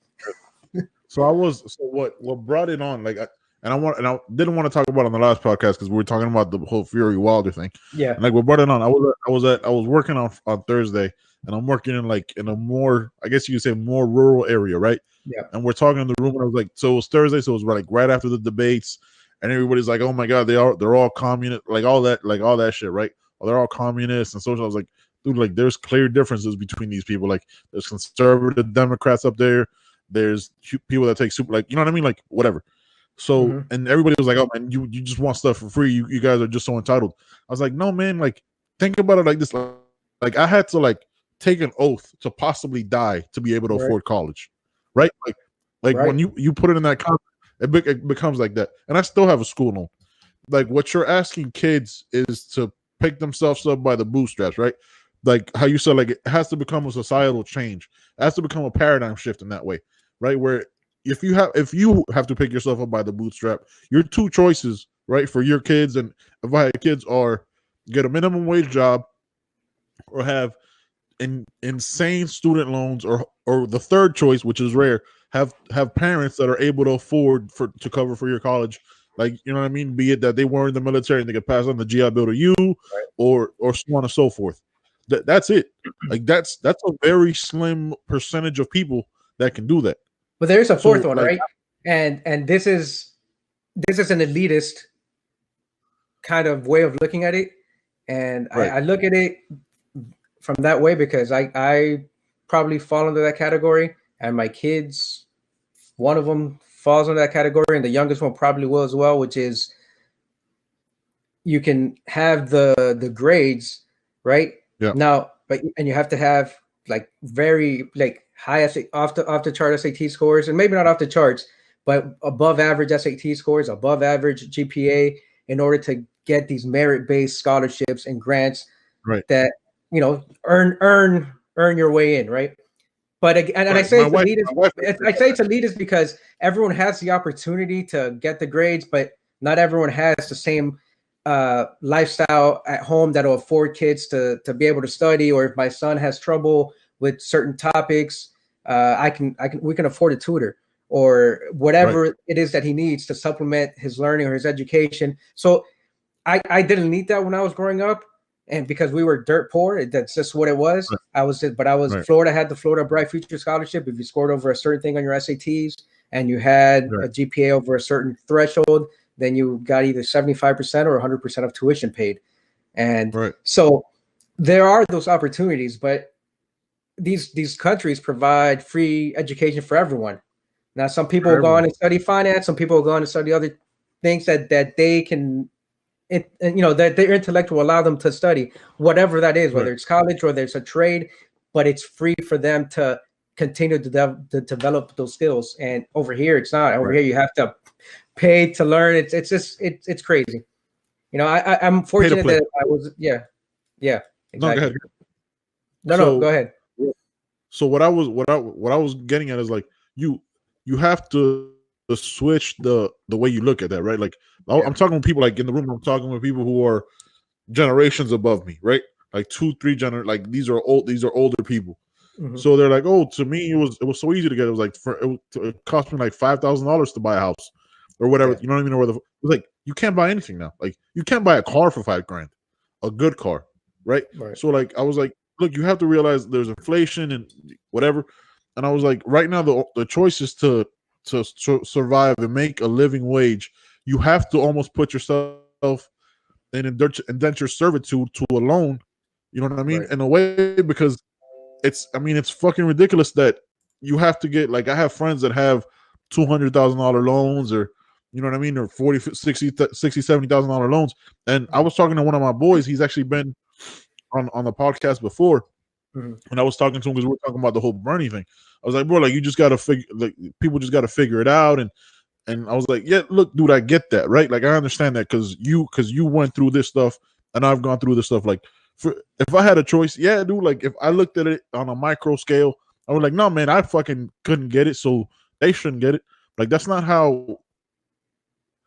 So what brought it on? Like, I didn't want to talk about it on the last podcast because we were talking about the whole Fury Wilder thing. Yeah. And like what brought it on? I was working on Thursday, and I'm working in a more, I guess you could say, more rural area, right? Yeah. And we're talking in the room, and I was like, so it was Thursday, so it was like right after the debates, and everybody's like, oh my god, they're all communist, like all that shit, right? Oh, they're all communists and social. I was like, dude, like there's clear differences between these people. Like there's conservative Democrats up there. There's people that take super, like, you know what I mean? Like whatever. So, and everybody was like, oh man, you just want stuff for free. You guys are just so entitled. I was like, no, man, like think about it like this. Like I had to like take an oath to possibly die to be able to afford college. Right? Like when you put it in that context, it becomes like that. And I still have a school loan. Like what you're asking kids is to pick themselves up by the bootstraps, right? Like how you said, like it has to become a societal change. It has to become a paradigm shift in that way, right? Where if you have to pick yourself up by the bootstrap, your two choices, right, for your kids, and if I had kids, are get a minimum wage job or have insane student loans, or the third choice, which is rare, have parents that are able to afford to cover for your college. Like, you know what I mean? Be it that they were in the military and they could pass on the GI Bill to you, or so on and so forth. That's it. Like that's a very slim percentage of people that can do that. But there's a fourth one, like, right? And this is an elitist kind of way of looking at it. And I look at it from that way because I probably fall into that category, and my kids, one of them falls into that category, and the youngest one probably will as well, which is you can have the grades, right? Yeah. Now, and you have to have like very like high off the chart SAT scores, and maybe not off the charts, but above average SAT scores, above average GPA, in order to get these merit-based scholarships and grants that, you know, earn your way in, right? But and I say it's elitist because everyone has the opportunity to get the grades, but not everyone has the same lifestyle at home that'll afford kids to be able to study. Or if my son has trouble with certain topics, we can afford a tutor or whatever it is that he needs to supplement his learning or his education. So I didn't need that when I was growing up, and because we were dirt poor, that's just what it was. Florida had the Florida Bright Future Scholarship. If you scored over a certain thing on your SATs and you had a GPA over a certain threshold, then you got either 75% or 100% of tuition paid. And so there are those opportunities, but these countries provide free education for everyone. Now, some people will go on and study finance. Some people will go on and study other things that they can, that their intellect will allow them to study, whatever that is, whether it's college or there's a trade, but it's free for them to continue to develop those skills. And over here, it's not. Over here, you have to pay to learn. It's crazy. You know, I'm fortunate that I was, exactly. No, go ahead. No, go ahead. So what I was getting at is like you have to switch the way you look at that, right? Like I'm talking with people like in the room. I'm talking with people who are generations above me, right? Like 2-3 like these are older people. Mm-hmm. So they're like, oh, to me it was so easy to get. It was like it cost me like $5,000 to buy a house or whatever. You know what I mean? Or it was like you can't buy anything now. Like you can't buy a car for $5,000, a good car, right? So like I was like, look, you have to realize there's inflation and whatever. And I was like, right now the choice is to survive and make a living wage. You have to almost put yourself in indentured servitude to a loan. You know what I mean? In a way, because it's fucking ridiculous that you have to get, like, I have friends that have $200,000 loans or You know what I mean? Or 40, 60, $70,000 loans. And I was talking to one of my boys. He's actually been on the podcast before. And I was talking to him because we were talking about the whole Bernie thing. I was like, bro, like you just gotta figure, like people just gotta figure it out. And I was like, yeah, look, dude, I get that, right? Like I understand that because you went through this stuff and I've gone through this stuff. Like if I had a choice, yeah, dude, like if I looked at it on a micro scale, I was like, no, man, I fucking couldn't get it, so they shouldn't get it. Like that's not how,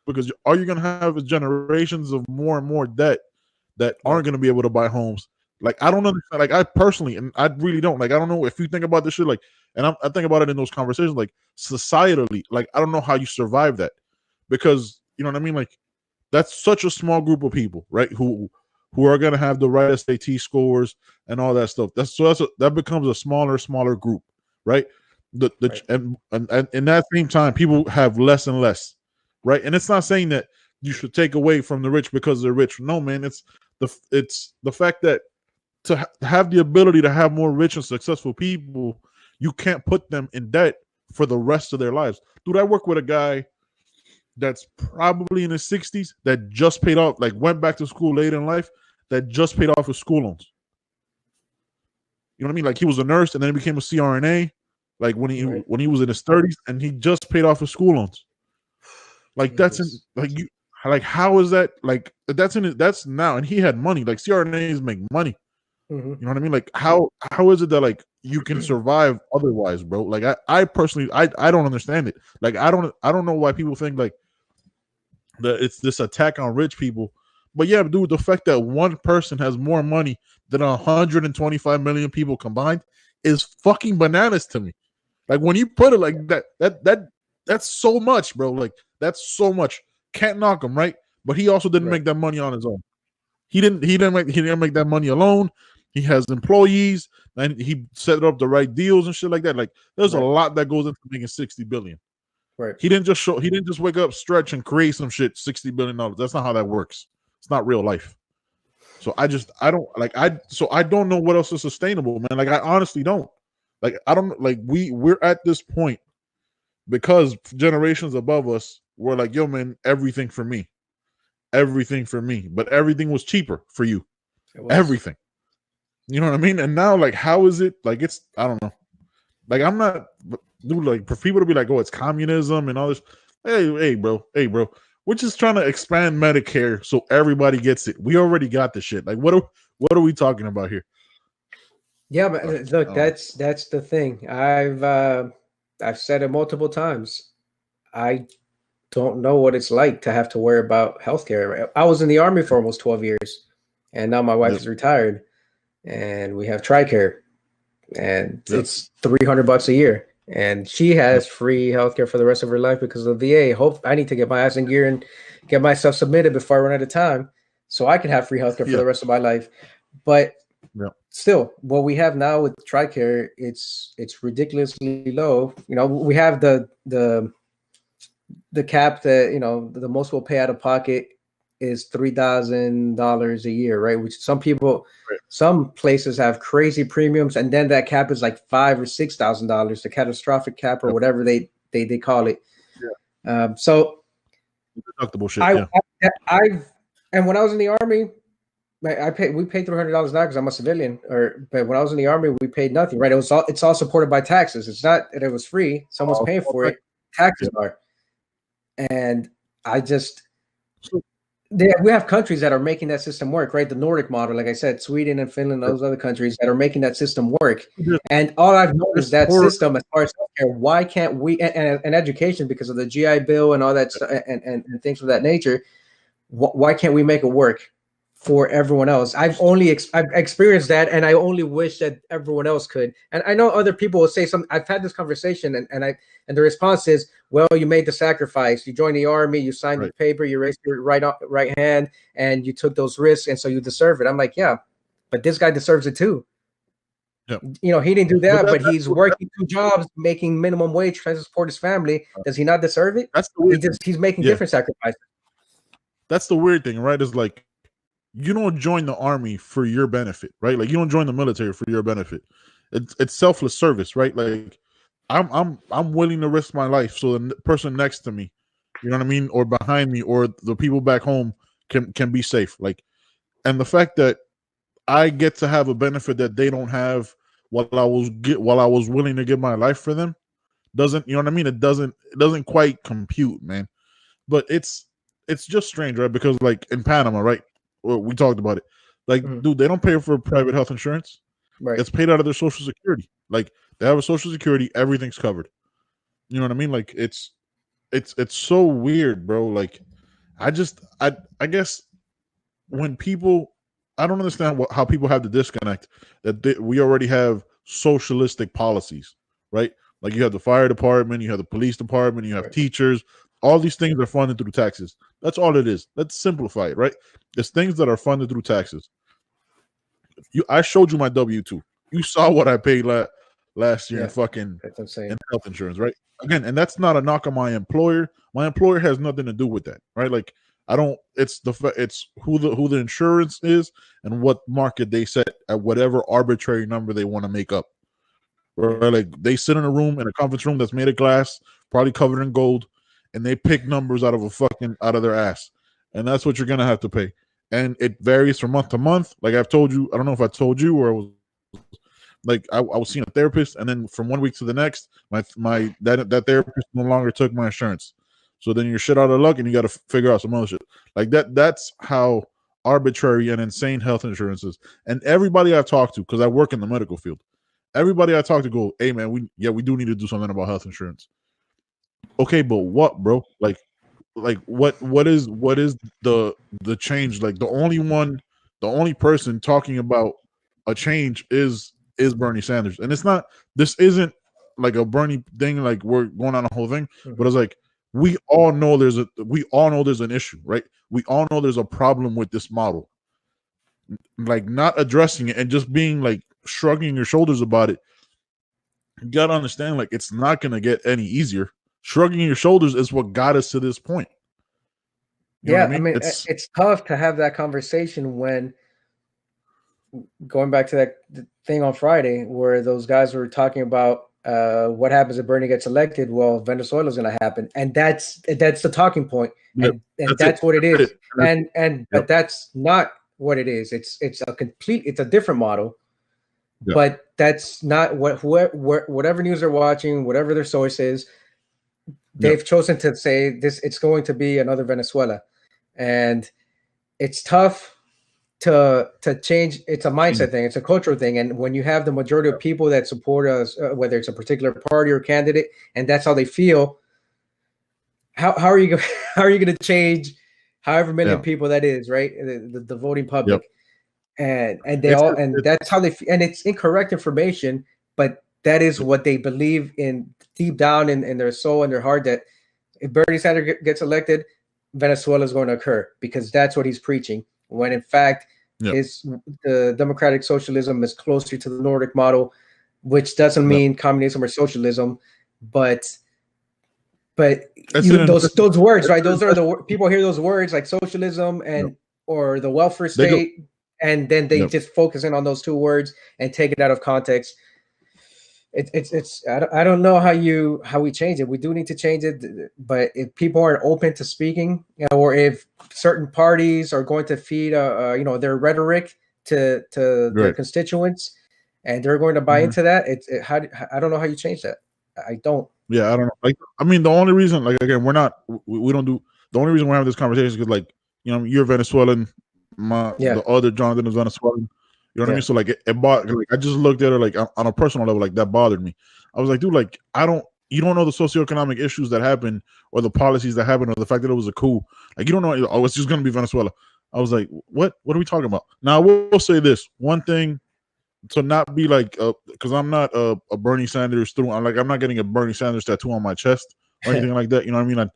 because all you're gonna have is generations of more and more debt that aren't gonna be able to buy homes. Like I don't understand. Like I personally, and I really don't. Like I don't know if you think about this shit. Like, and I think about it in those conversations. Like societally, like I don't know how you survive that, because you know what I mean. Like that's such a small group of people, right? Who are gonna have the right SAT scores and all that stuff. That becomes a smaller group, right? Right. And in that same time, people have less and less, right? And it's not saying that you should take away from the rich because they're rich. No, man. It's the fact that to have the ability to have more rich and successful people, you can't put them in debt for the rest of their lives. Dude, I work with a guy that's probably in his 60s that just paid off, like went back to school late in life, that just paid off his school loans. You know what I mean? Like he was a nurse and then he became a CRNA, like when he was in his 30s, and he just paid off his school loans. Like Jesus. Like how is that? Like that's now, and he had money. Like CRNAs make money. You know what I mean? Like how is it that like you can survive otherwise, bro? Like I personally I don't understand it. Like I don't know why people think like that it's this attack on rich people. But yeah, dude, the fact that one person has more money than 125 million people combined is fucking bananas to me. Like when you put it like that's so much, bro. Like that's so much. Can't knock him, right? But he also didn't make that money on his own. He didn't make that money alone. He has employees and he set up the right deals and shit like that. Like there's a lot that goes into making 60 billion. Right. He didn't just wake up, stretch, and create some shit, $60 billion. That's not how that works. It's not real life. So I don't know what else is sustainable, man. Like I honestly don't. Like I don't like we're at this point because generations above us were like, yo, man, everything for me. Everything for me. But everything was cheaper for you. Everything. You know what I mean? And now, like, how is it? Like, it's, I don't know. Like, I'm not, dude, like, for people to be like, oh, it's communism and all this. Hey, bro. We're just trying to expand Medicare so everybody gets it. We already got the shit. Like, what are we talking about here? Yeah, but look, that's the thing. I've said it multiple times. I don't know what it's like to have to worry about healthcare. I was in the Army for almost 12 years, and now my wife is retired. And we have TRICARE, and it's $300 a year, and she has free healthcare for the rest of her life because of the VA. I need to get my ass in gear and get myself submitted before I run out of time, so I can have free healthcare for the rest of my life. But still, what we have now with TRICARE, it's ridiculously low. You know, we have the cap that, you know, the most we'll pay out of pocket is $3,000 a year, right? Which some places have crazy premiums, and then that cap is like $5,000 or $6,000, the catastrophic cap or whatever they call it. So deductible shit. And when I was in the Army, we paid $300 now because I'm a civilian. But when I was in the Army, we paid nothing, right? It's all supported by taxes. It's not that it was free. Someone's paying for it. Taxes are, and we have countries that are making that system work, right? The Nordic model, like I said, Sweden and Finland, those other countries that are making that system work. And all I've noticed that system, as far as healthcare, why can't we, and education, because of the GI Bill and all that stuff, and things of that nature, why can't we make it work for everyone else? I've experienced that, and I only wish that everyone else could. And I know other people will say something. I've had this conversation, and the response is, well, you made the sacrifice. You joined the Army, you signed the paper, you raised your right hand, and you took those risks, and so you deserve it. I'm like, yeah, but this guy deserves it too. You know, he didn't do that, but he's working 2 jobs, making minimum wage, trying to support his family. Does he not deserve it? That's the weird he's making different sacrifices. That's the weird thing, right? Is like, you don't join the Army for your benefit, right? Like you don't join the military for your benefit. It's selfless service, right? Like I'm willing to risk my life so the person next to me you know what I mean, or behind me, or the people back home can be safe. Like, and the fact that I get to have a benefit that they don't have while I was willing to give my life for them doesn't, you know what I mean? It doesn't quite compute, man. But it's just strange, right? Because like in Panama, right? Well, we talked about it. Like, dude, they don't pay for private health insurance. Right. It's paid out of their Social Security. Like, they have a Social Security, everything's covered. You know what I mean? Like, it's so weird, bro. Like, I guess when people, I don't understand how people have the disconnect that we already have socialistic policies, right? Like, you have the fire department, you have the police department, you have teachers. All these things are funded through taxes. That's all it is. Let's simplify it, right? It's things that are funded through taxes. I showed you my W-2. You saw what I paid last year in fucking in health insurance, right? Again, and that's not a knock on my employer. My employer has nothing to do with that, right? Like, I don't. It's who the insurance is and what market they set at whatever arbitrary number they want to make up. Right? Like, they sit in a conference room that's made of glass, probably covered in gold, and they pick numbers out of their ass, and that's what you're gonna have to pay. And it varies from month to month. Like I've told you, I don't know if I told you, or I was like I was seeing a therapist, and then from 1 week to the next, that therapist no longer took my insurance. So then you're shit out of luck, and you got to figure out some other shit. Like that's how arbitrary and insane health insurance is. And everybody I've talked to, because I work in the medical field, everybody I talk to go, "Hey man, we do need to do something about health insurance." Okay, but what, bro? Like what is the change? Like, the only person talking about a change is Bernie Sanders. And this isn't like a Bernie thing, like we're going on a whole thing, but it's like we all know there's an issue, right? We all know there's a problem with this model. Like, not addressing it and just being like shrugging your shoulders about it. You gotta understand, like, it's not gonna get any easier. Shrugging your shoulders is what got us to this point. You know what I mean? It's tough to have that conversation when, going back to that thing on Friday where those guys were talking about what happens if Bernie gets elected. Well, Venezuela's going to happen, and that's the talking point, and that's what it is. But that's not what it is. It's a different model. Yeah. But that's not whatever news they're watching, whatever their source is. They've chosen to say this. It's going to be another Venezuela, and it's tough to change. It's a mindset thing. It's a cultural thing. And when you have the majority of people that support us, whether it's a particular party or candidate, and that's how they feel, how are you going to change however many people that is, right? The voting public, and that's how they feel. And it's incorrect information, but that is what they believe in deep down in their soul and their heart, that if Bernie Sanders gets elected, Venezuela is going to occur, because that's what he's preaching. When in fact, the democratic socialism is closer to the Nordic model, which doesn't mean communism or socialism, but those words, right? Those are the people hear those words like socialism and or the welfare state, and then they just focus in on those two words and take it out of context. It's I don't know how we change it. We do need to change it, but if people aren't open to speaking, or if certain parties are going to feed their rhetoric to their constituents, and they're going to buy into that, I don't know how you change that. I don't. Yeah, I don't know. Like, I mean, the only reason, like, again, we don't do, the only reason we're having this conversation is because, like, you're Venezuelan, the other Jonathan is Venezuelan. You know what I mean? So like it bothered, like, I just looked at her like on a personal level, like that bothered me. I was like, dude, like, you don't know the socioeconomic issues that happen, or the policies that happen, or the fact that it was a coup. Like, you don't know, oh, it's just going to be Venezuela. I was like, what are we talking about? Now, I will say this one thing, to not be like, because I'm not a Bernie Sanders I'm not getting a Bernie Sanders tattoo on my chest or anything like that. You know what I mean? I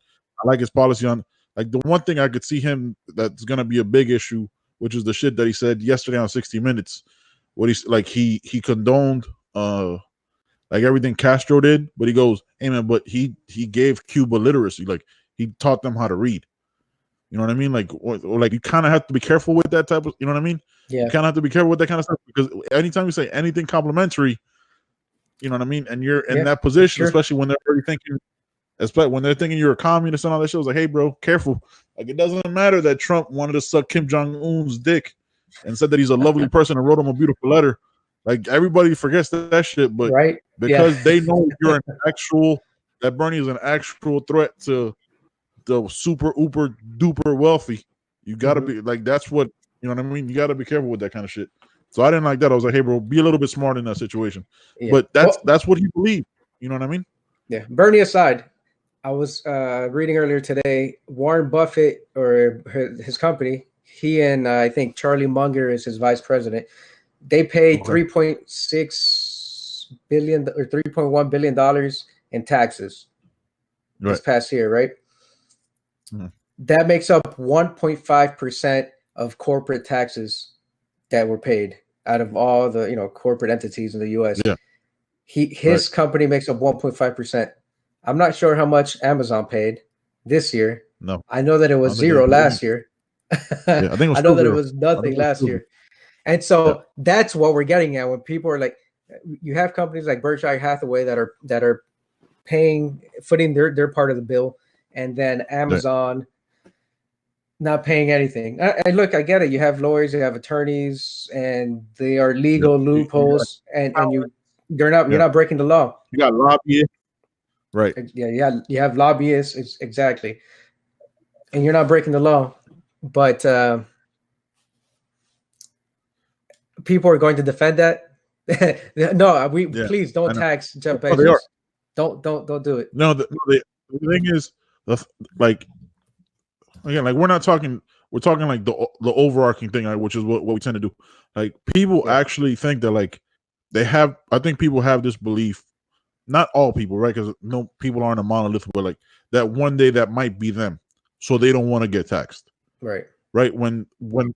like his policy on, like, the one thing I could see him that's going to be a big issue, which is the shit that he said yesterday on 60 Minutes. What he condoned like everything Castro did, but he goes, hey man, but he gave Cuba literacy. Like, he taught them how to read. You know what I mean? Like, or like, you kind of have to be careful with that type of, you know what I mean? Yeah. You kind of have to be careful with that kind of stuff, because anytime you say anything complimentary, you know what I mean, and you're in that position, especially when they're already thinking Especially when they're thinking you're a communist and all that shit. I was like, hey, bro, careful. Like, it doesn't matter that Trump wanted to suck Kim Jong-un's dick and said that he's a lovely person and wrote him a beautiful letter. Like, everybody forgets that shit, but right? because they know you're that Bernie is an actual threat to the super uber duper wealthy, you gotta be like, that's what, you know what I mean? You gotta be careful with that kind of shit. So I didn't like that. I was like, hey, bro, be a little bit smart in that situation. Yeah. But that's what he believed. You know what I mean? Yeah. Bernie aside, I was reading earlier today, Warren Buffett or his company, he and I think Charlie Munger is his vice president. They paid $3.6 billion or $3.1 billion in taxes this past year, right? Mm-hmm. That makes up 1.5% of corporate taxes that were paid out of all the corporate entities in the U.S. Yeah. His company makes up 1.5%. I'm not sure how much Amazon paid this year. No, I know that it was zero last year. Yeah, I think it was I know that zero. it was nothing last year. And so that's what we're getting at when people are like, you have companies like Berkshire Hathaway that are footing their part of the bill, and then Amazon not paying anything. And look, I get it. You have lawyers, you have attorneys, and they are legal loopholes, and you're not breaking the law. You got lobbyists. Right. Yeah. You have lobbyists. Exactly. And you're not breaking the law. But people are going to defend that. No, please don't tax Jeff Bezos. Don't do it. No, the thing is, like, again, like, we're talking like the overarching thing, like, which is what we tend to do. Like, people actually think that, like, I think people have this belief. Not all people, right? Because people aren't a monolith, but like that one day that might be them, so they don't want to get taxed, right? When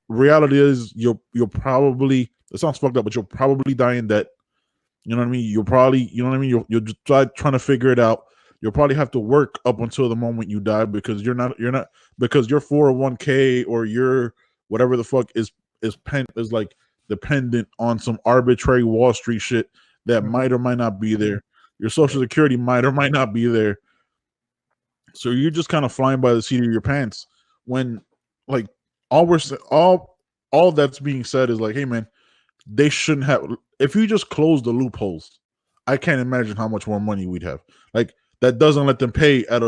reality is you're probably, it sounds fucked up, but you'll probably die in debt. You know what I mean? You'll probably, you know what I mean? You'll just trying to figure it out. You'll probably have to work up until the moment you die because you're not because your 401k or your whatever the fuck is like dependent on some arbitrary Wall Street shit that might or might not be there. Your Social Security might or might not be there. So you're just kind of flying by the seat of your pants when, like, all that's being said is like, hey, man, they shouldn't have. If you just close the loopholes, I can't imagine how much more money we'd have. Like, that doesn't let them pay at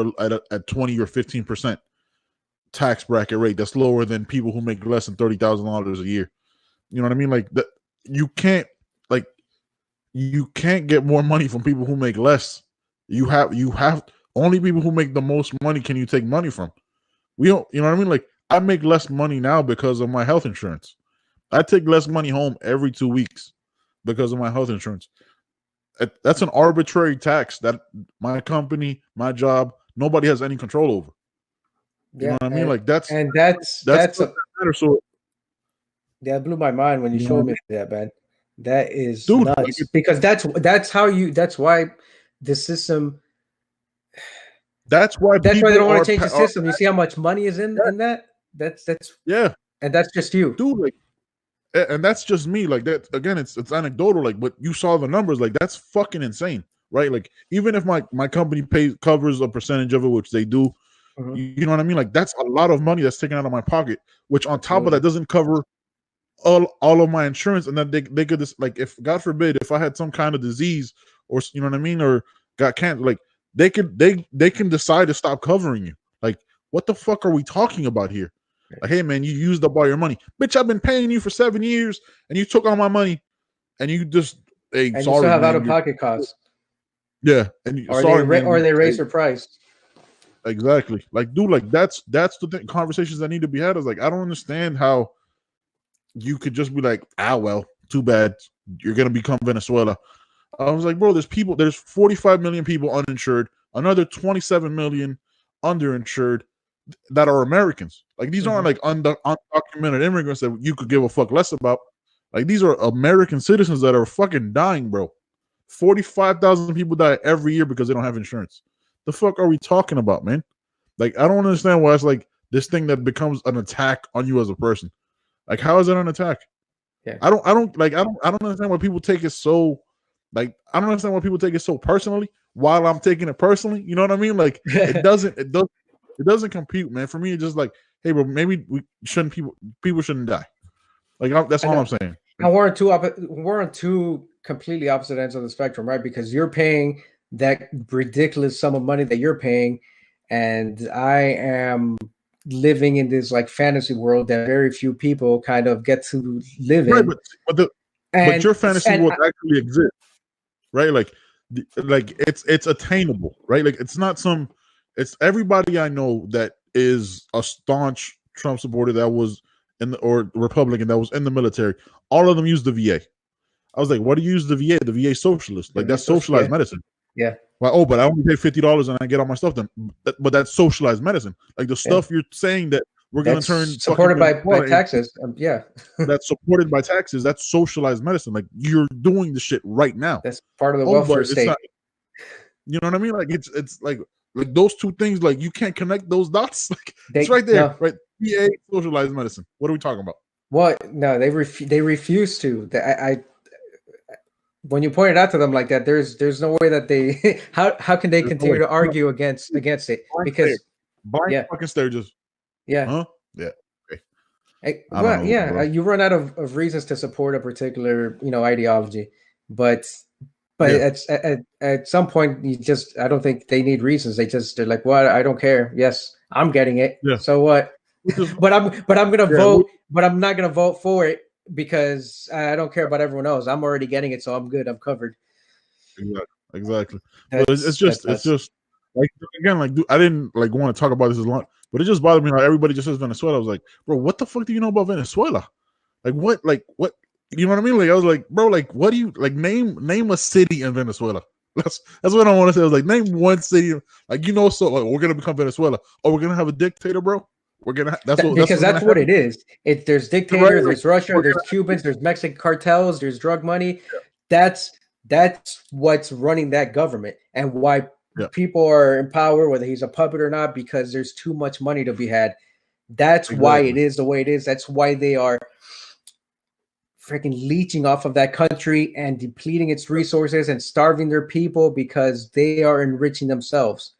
20 or 15% tax bracket rate. That's lower than people who make less than $30,000 a year. You know what I mean? Like, that you can't get more money from people who make less. You have only people who make the most money can you take money from. We don't, you know what I mean? Like, I make less money now because of my health insurance. I take less money home every 2 weeks because of my health insurance. That's an arbitrary tax that my company, my job, nobody has any control over. You know what I mean? Like, that's so. That blew my mind when you showed me that, man. That is nuts. Like, because that's why the system. That's why they don't want to change the system. You see how much money is in that? That's yeah. And that's just you, dude. Like, and that's just me. Like, that again, it's anecdotal. Like, but you saw the numbers. Like, that's fucking insane, right? Like, even if my company covers a percentage of it, which they do, you know what I mean? Like, that's a lot of money that's taken out of my pocket. Which on top of that doesn't cover all of my insurance, and then they could just, like, if God forbid, if I had some kind of disease or, you know what I mean, or got cancer, like, they can decide to stop covering you. Like, what the fuck are we talking about here? Like, hey, man, you used up all your money, bitch. I've been paying you for 7 years, and you took all my money, and you just and you still have out of pocket costs. Yeah, and they raise their price. Exactly. Like, dude, like, that's the conversations that need to be had. Is like, I don't understand how you could just be like, well, too bad, you're gonna become Venezuela. I was like, bro, there's 45 million people uninsured, another 27 million underinsured that are Americans. Like, these aren't like undocumented immigrants that you could give a fuck less about. Like, these are American citizens that are fucking dying, bro. 45,000 people die every year because they don't have insurance. The fuck are we talking about, man? Like, I don't understand why it's like this thing that becomes an attack on you as a person. Like, how is it an attack? Yeah. I don't understand why people take it so, like, I don't understand why people take it so personally while I'm taking it personally. You know what I mean? Like it doesn't compute, man. For me, it's just like, hey, bro, maybe people shouldn't die. Like that's all I'm saying. And we're on two completely opposite ends of the spectrum, right? Because you're paying that ridiculous sum of money that you're paying, and I am living in this like fantasy world that very few people kind of get to live in. But your fantasy world actually exists, right? Like it's attainable, right? Like it's everybody I know that is a staunch Trump supporter that was or Republican that was in the military. All of them use the VA. I was like, what do you use the VA? The VA socialist. Like that's socialized medicine. Yeah. Well, but I only pay $50 and I get all my stuff done. But that's socialized medicine. Like the stuff you're saying that we're going to turn supported by taxes. That's supported by taxes. That's socialized medicine. Like you're doing the shit right now. That's part of the welfare state. You know what I mean? Like it's like those two things. Like you can't connect those dots. Like it's right there, right? VA, socialized medicine. What are we talking about? What? No, they refuse to. When you point it out to them like that, there's no way that they how can they continue to argue against it? Because buying fucking stages. Yeah. Huh? Yeah. Okay. You run out of reasons to support a particular, ideology, but at some point I don't think they need reasons. They're like, well, I don't care. Yes, I'm getting it. Yeah. So what? but I'm gonna vote, but I'm not gonna vote for it because I don't care about everyone else. I'm already getting it, so I'm good. I'm covered. Exactly. It's just like, again, like I didn't like want to talk about this as long, but it just bothered me how everybody just says Venezuela. I was like, bro, what the fuck do you know about Venezuela? Like what? You know what I mean? Like I was like, bro, like what do you like? Name a city in Venezuela. That's what I want to say. I was like, name one city. Like so like, we're gonna become Venezuela. Oh, we're gonna have a dictator, bro. We're gonna that's what it is. There's dictators, there's Russia, there's Cubans, there's Mexican cartels, there's drug money. Yeah. That's what's running that government, and why people are in power, whether he's a puppet or not, because there's too much money to be had. That's why it is the way it is. That's why they are freaking leeching off of that country and depleting its resources and starving their people because they are enriching themselves.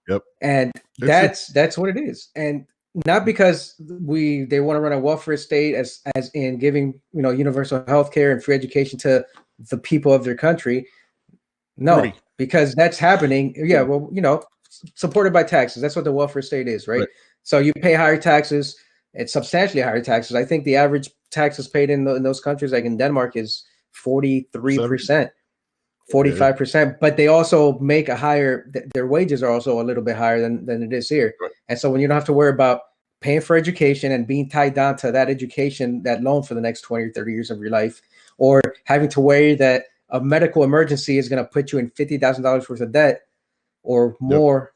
Yep. And that's what it is. And not because they want to run a welfare state as in giving universal health care and free education to the people of their country. No, because that's happening. Yeah, well, supported by taxes. That's what the welfare state is, right? So you pay higher taxes. It's substantially higher taxes. I think the average taxes paid in those countries, like in Denmark, is 43%, 45%. But they also make a higher. Their wages are also a little bit higher than it is here. Right. And so when you don't have to worry about paying for education and being tied down to that education, that loan for the next 20 or 30 years of your life, or having to worry that a medical emergency is going to put you in $50,000 worth of debt or more.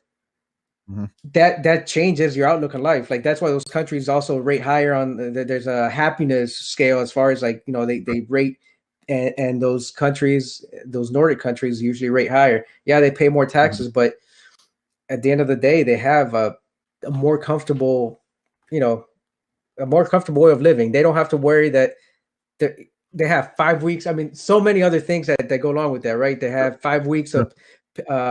That changes your outlook on life. Like that's why those countries also rate higher on there's a happiness scale as far as like they rate, and those countries, those Nordic countries, usually rate higher. Yeah, they pay more taxes, but at the end of the day, they have a more comfortable way of living. They don't have to worry that they have 5 weeks. I mean, so many other things that go along with that, right? They have 5 weeks of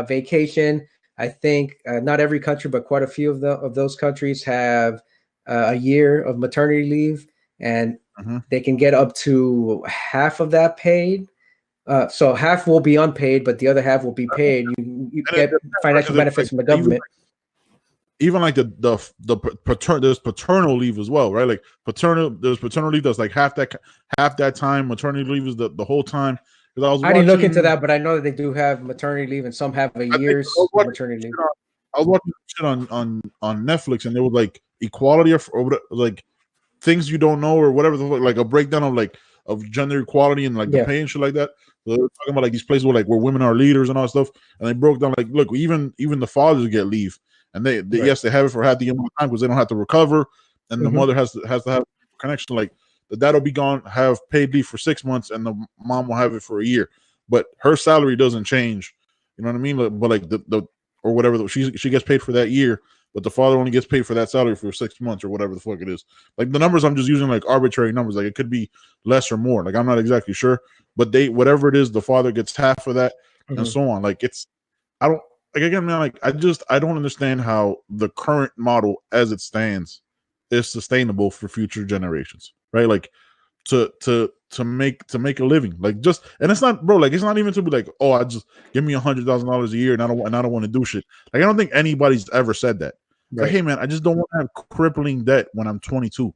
vacation. I think not every country, but quite a few of those countries have a year of maternity leave, and they can get up to half of that paid. So half will be unpaid, but the other half will be paid. You get financial benefits from the government. Even like there's paternal leave as well, right? Like there's paternal leave that's like half that time. Maternity leave is the whole time. I didn't look into that, but I know that they do have maternity leave, and some have a year's maternity leave. I was watching shit on Netflix, and there was like equality or like things you don't know or whatever, like a breakdown of gender equality and like the pay and shit like that. So they were talking about like these places where women are leaders and all that stuff, and they broke down like, look, even the fathers get leave, and they yes, they have it for half the amount of time because they don't have to recover, and the mother has to have a connection. Like the dad will be gone, have paid leave for 6 months, and the mom will have it for a year, but her salary doesn't change. You know what I mean? But like the or whatever, she gets paid for that year, but the father only gets paid for that salary for 6 months or whatever the fuck it is. Like the numbers, I'm just using like arbitrary numbers. Like it could be less or more. Like I'm not exactly sure, but whatever it is, the father gets half of that and so on. Like it's I don't like again, man. Like I don't understand how the current model as it stands is sustainable for future generations, right? Like to make a living, like just and it's not, bro. Like it's not even to be like, oh, I just give me $100,000 a year and I don't want to do shit. Like I don't think anybody's ever said that. Right. Like, hey man, I just don't want to have crippling debt when I'm 22.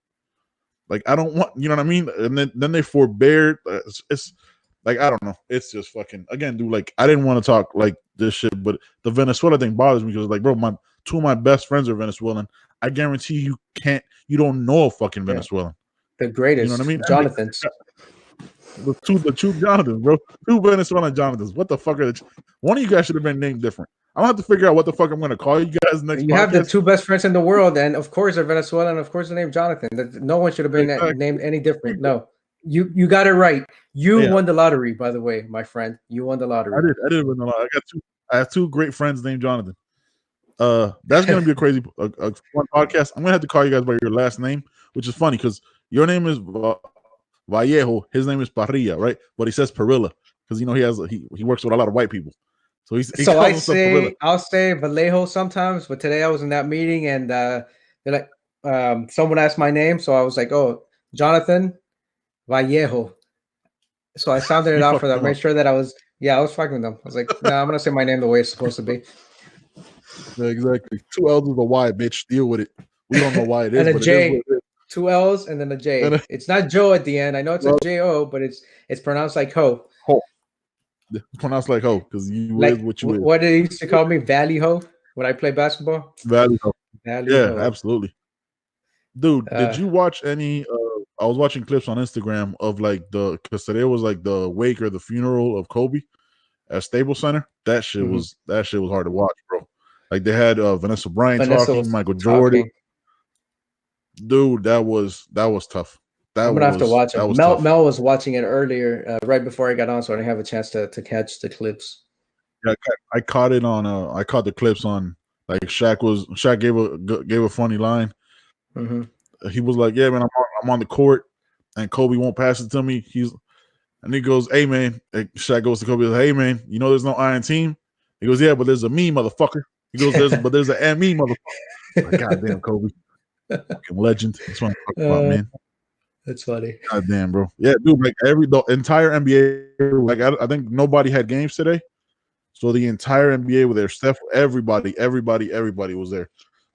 Like I don't want, you know what I mean? And then they forbear. It's like I don't know. It's just fucking again, dude. Like I didn't want to talk like this shit, but the Venezuela thing bothers me because like, bro, two of my best friends are Venezuelan. I guarantee you don't know a fucking Venezuelan. The greatest, you know what I mean? Jonathans. The two Jonathans, bro. Two Venezuelan Jonathans. What the fuck are one of you guys should have been named different. I'm gonna have to figure out what the fuck I'm gonna call you guys next. You have the two best friends in the world, and of course they're Venezuelan, and of course the name Jonathan. No one should have been named any different. No, you got it right. You won the lottery, by the way, my friend. You won the lottery. I did win the lottery. I have two great friends named Jonathan. That's gonna be a crazy a fun podcast. I'm gonna have to call you guys by your last name, which is funny because your name is Vallejo. His name is Parrilla, right? But he says Parrilla because he works with a lot of white people. So I'll say Vallejo sometimes, but today I was in that meeting and they're like, someone asked my name, so I was like, oh, Jonathan Vallejo. So I sounded it out for them, made sure that I was fucking with them. I was like, no, I'm gonna say my name the way it's supposed to be. Yeah, exactly. 2 L's with a Y, bitch. Deal with it. We don't know why it is. And a J. 2 L's and then a J. It's not Joe at the end. I know it's a J-O, but it's pronounced like ho. It's pronounced like ho because you like, is what you is. What they used to call me, Valley Ho, when I play basketball. Valley Ho. Ho. Absolutely. Dude, did you watch any? I was watching clips on Instagram of like because today was like the wake or the funeral of Kobe at Staples Center. That shit was hard to watch, bro. Like they had Vanessa Bryant talking, Michael Jordan. Dude, that was tough. I'm gonna have to watch it. Mel was watching it earlier, right before I got on, so I didn't have a chance to catch the clips. Yeah, I caught it on. I caught the clips on. Like Shaq gave a funny line. Mm-hmm. He was like, "Yeah, man, I'm on the court, and Kobe won't pass it to me." And he goes, "Hey, man." And Shaq goes to Kobe, "Hey, man, you know there's no iron team." He goes, "Yeah, but there's a me, motherfucker." He goes, "There's an and me, motherfucker." Like, goddamn, Kobe, fucking legend. That's what I'm talking about, man. That's funny. God damn, bro. Yeah, dude. Like the entire NBA. Like I think nobody had games today, so the entire NBA was there. Steph, everybody was there.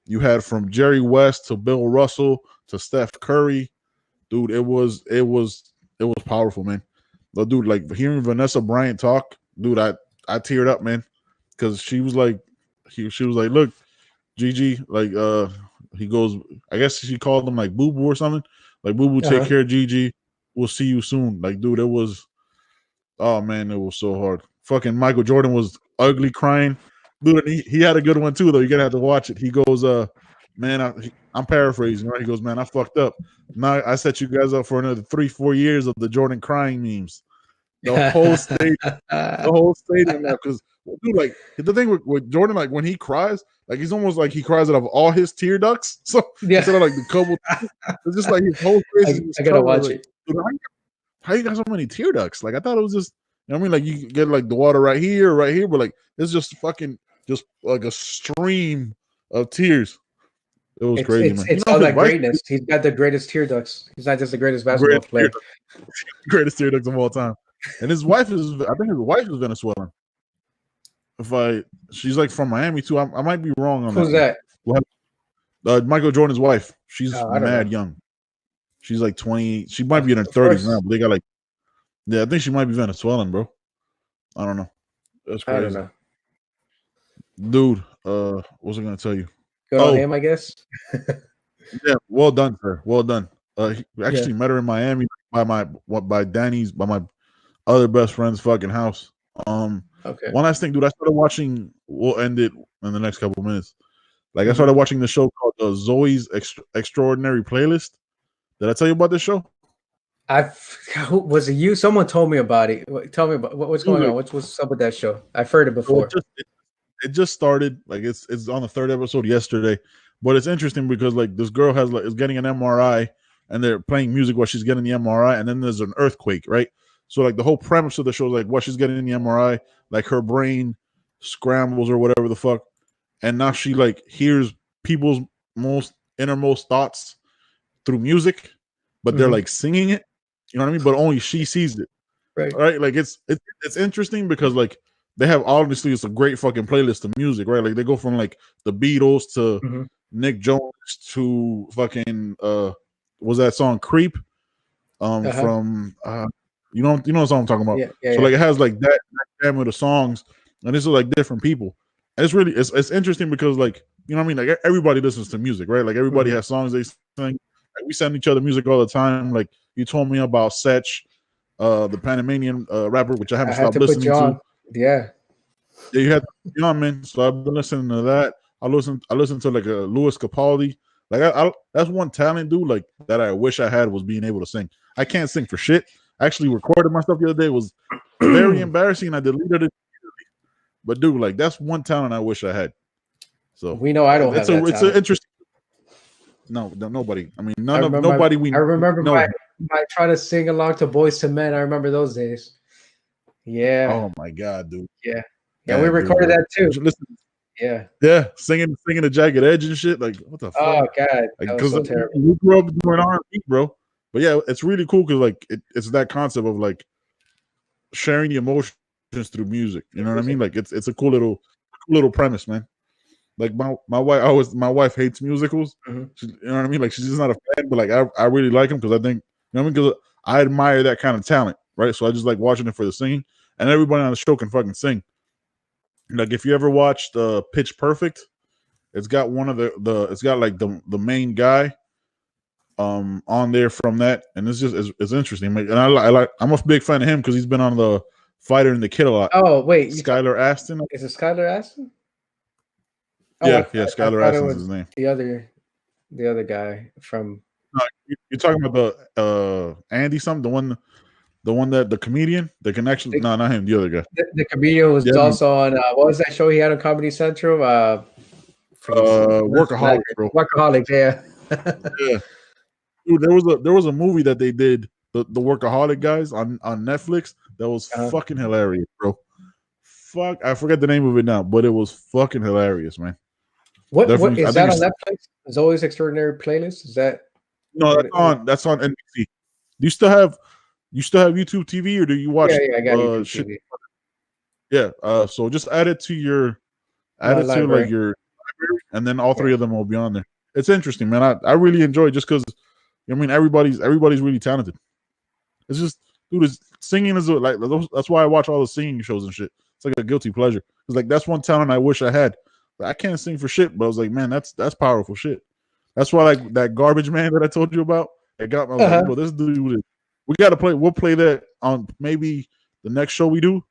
You had from Jerry West to Bill Russell to Steph Curry, dude. It was powerful, man. But dude, like hearing Vanessa Bryant talk, dude, I teared up, man, because she was like, look, Gigi, like he goes, I guess she called him like Boo Boo or something. Like, Boo Boo, take care, Gigi. We'll see you soon. Like, dude, it was so hard. Fucking Michael Jordan was ugly crying. Dude, he had a good one too, though. You're going to have to watch it. He goes, man, I'm paraphrasing, right? He goes, man, I fucked up. Now I set you guys up for another 3-4 years of the Jordan crying memes. The whole stadium now. Because, dude, like, the thing with Jordan, like, when he cries, like, he's almost like he cries out of all his tear ducts. So, instead of, like, the couple, it's just like his whole face is I gotta watch it. Dude, how you got so many tear ducts? Like, I thought it was just, you know what I mean? Like, you get, like, the water right here, but, like, it's just fucking, just, like, a stream of tears. It was crazy, man. It's all that greatness. He's got the greatest tear ducts. He's not just the greatest basketball player. Greatest tear ducts of all time. And his wife is, I think his wife is Venezuelan. She's like from Miami too. I might be wrong on that. Who's that? Michael Jordan's wife. She's mad young. She's like 20. She might be in her 30s now, but they got like, I think she might be Venezuelan, bro. I don't know. That's crazy. I don't know. Dude, what was I gonna tell you? Good on him, I guess. Yeah, well done, sir. Well done. He actually met her in Miami by my other best friend's fucking house. Okay. One last thing, dude. I started watching. We'll end it in the next couple of minutes. Like I started watching the show called Zoe's Extraordinary Playlist. Did I tell you about this show? Was it you? Someone told me about it. Tell me about what's going on. What's up with that show? I've heard it before. It just started. Like it's on the 3rd episode yesterday. But it's interesting because like this girl is getting an MRI and they're playing music while she's getting the MRI, and then there's an earthquake, right? So like the whole premise of the show is like what she's getting in the MRI, like her brain scrambles or whatever the fuck, and now she like hears people's innermost thoughts through music, but they're like singing it. You know what I mean? But only she sees it. Right? Like it's interesting because like they have obviously it's a great fucking playlist of music, right? Like they go from like the Beatles to Nick Jonas to fucking was that song Creep? From you know what song I'm talking about. So like it has like that gamut of songs, and this is like different people. And it's really it's interesting because like you know what I mean, like everybody listens to music, right? Like everybody has songs they sing. Like, we send each other music all the time. Like you told me about Setch, the Panamanian rapper, which I haven't stopped listening to. Yeah, you had to put me on, man. So I've been listening to that. I listen to like a Louis Capaldi. Like I that's one talent, dude. Like that I wish I had was being able to sing. I can't sing for shit. I actually recorded myself the other day. It was very embarrassing. I deleted it. But dude, like that's one talent I wish I had. So we know I don't have that. It's an interesting. No, nobody. I mean, nobody. I remember my trying to sing along to Boys to Men. I remember those days. Yeah. Oh my god, dude. Yeah. We recorded that too. Listen. Yeah, singing the Jagged Edge and shit. Like, what the fuck? Oh god, like, that was so terrible. We grew up doing R&B, bro. But yeah, it's really cool because like it's that concept of like sharing the emotions through music. You know what I mean? Like it's a cool little premise, man. Like my wife hates musicals. She, you know what I mean? Like she's just not a fan, but like I really like them because I think you know what I mean because I admire that kind of talent, right? So I just like watching it for the singing, and everybody on the show can fucking sing. Like if you ever watched Pitch Perfect, it's got one of it's got like the main guy on there from that, and it's just it's interesting. And I'm a big fan of him because he's been on the Fighter and the Kid a lot. Oh wait, Skylar Astin. Is it Skylar Astin? Yeah, Skylar Astin's his name. The other guy from. No, you're talking about the Andy something, the one that the comedian that can actually not him, the other guy. The comedian was also on what was that show he had on Comedy Central? Workaholics, bro. Workaholics, yeah. Yeah. Dude, there was a movie that they did, the Workaholic guys on Netflix that was fucking hilarious, bro. Fuck, I forget the name of it now, but it was fucking hilarious, man. What is that on Netflix? Is Always Extraordinary Playlist? Is that no? That's on NBC. Do you still have YouTube TV or do you watch? Yeah, I got YouTube TV. Yeah, so just add it to your like your library, and then all three of them will be on there. It's interesting, man. I really enjoy it just because I mean everybody's really talented. It's just dude, singing is like that's why I watch all the singing shows and shit. It's like a guilty pleasure. It's like that's one talent I wish I had. I can't sing for shit, but I was like, man, that's powerful shit. That's why like that Garbage Man that I told you about, it got me. I was like, bro, this dude, we got to play. We'll play that on maybe the next show we do.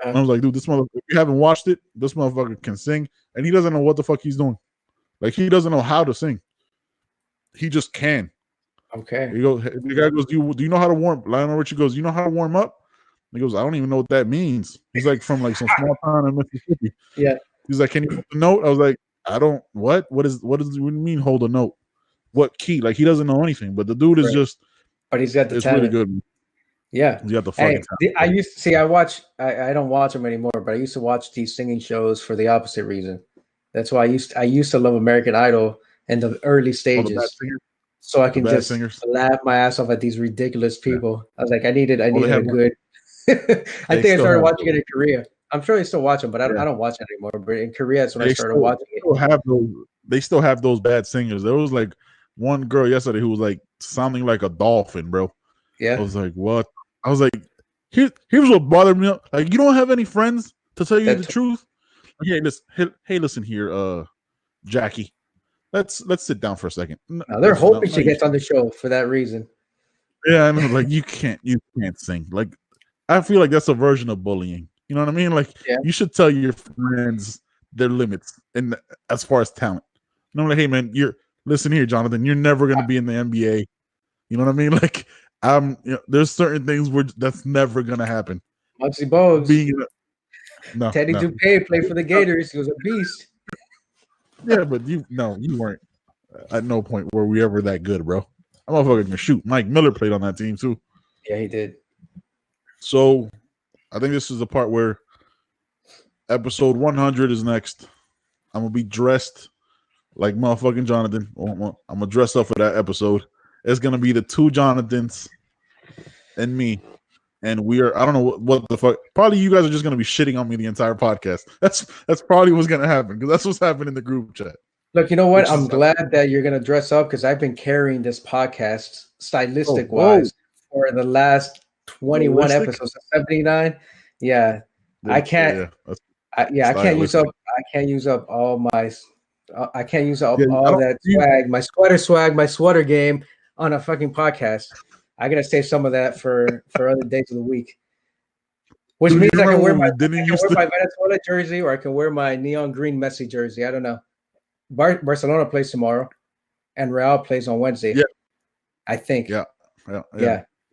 And I was like, dude, this motherfucker, if you haven't watched it, this motherfucker can sing, and he doesn't know what the fuck he's doing. Like he doesn't know how to sing. He just can. Okay. The guy goes, do you know how to warm? Lionel Richie goes, you know how to warm up? He goes, I don't even know what that means. He's like from like some small town in Mississippi. Yeah. He's like, can you hold a note? I was like, I don't. What do you mean hold a note? What key? Like he doesn't know anything. But the dude is just. But he's got the talent. Really good. Yeah, he's got the fucking talent. I used to see. I don't watch them anymore, but I used to watch these singing shows for the opposite reason. That's why I used to love American Idol in the early stages. So I can just laugh my ass off at these ridiculous people. I was like, I needed a good. I think I started watching it in Korea. I'm sure they still watch them, but I don't watch it anymore. But in Korea, that's when I started watching it. They still have those bad singers. There was like one girl yesterday who was like sounding like a dolphin, bro. Yeah. I was like, what? I was like, here's what bothered me. Like, you don't have any friends to tell you the truth? Hey, listen here, Jackie. Let's sit down for a second. They're hoping she gets on the show for that reason. Yeah, I know. Like you can't sing. Like I feel like that's a version of bullying. You know what I mean? Like you should tell your friends their limits and as far as talent. You know, like, hey man, listen here, Jonathan. You're never gonna be in the NBA. You know what I mean? Like there's certain things where that's never gonna happen. Muggsy Bogues. Teddy No. Dupay played for the Gators. He was a beast. Yeah, but you weren't at no point were we ever that good, bro. I'm motherfucker can shoot. Mike Miller played on that team too. Yeah, he did. So I think this is the part where Episode 100 is next. I'm gonna be dressed like motherfucking Jonathan. I'm gonna dress up for that episode. It's gonna be the two Jonathans and me. And we are, I don't know what the fuck. Probably you guys are just gonna be shitting on me the entire podcast. That's probably what's gonna happen because that's what's happening in the group chat. Look, you know what? I'm glad that you're gonna dress up because I've been carrying this podcast stylistic wise for the last 21 episodes, 79. Yeah, I can't. I can't use up. I can't use up all my. I can't use up all that swag, my sweater swag, my sweater game on a fucking podcast. I gotta save some of that for other days of the week. Which means I can wear my Venezuela jersey or I can wear my neon green Messi jersey. I don't know. Barcelona plays tomorrow, and Real plays on Wednesday. Yeah, I think. Yeah.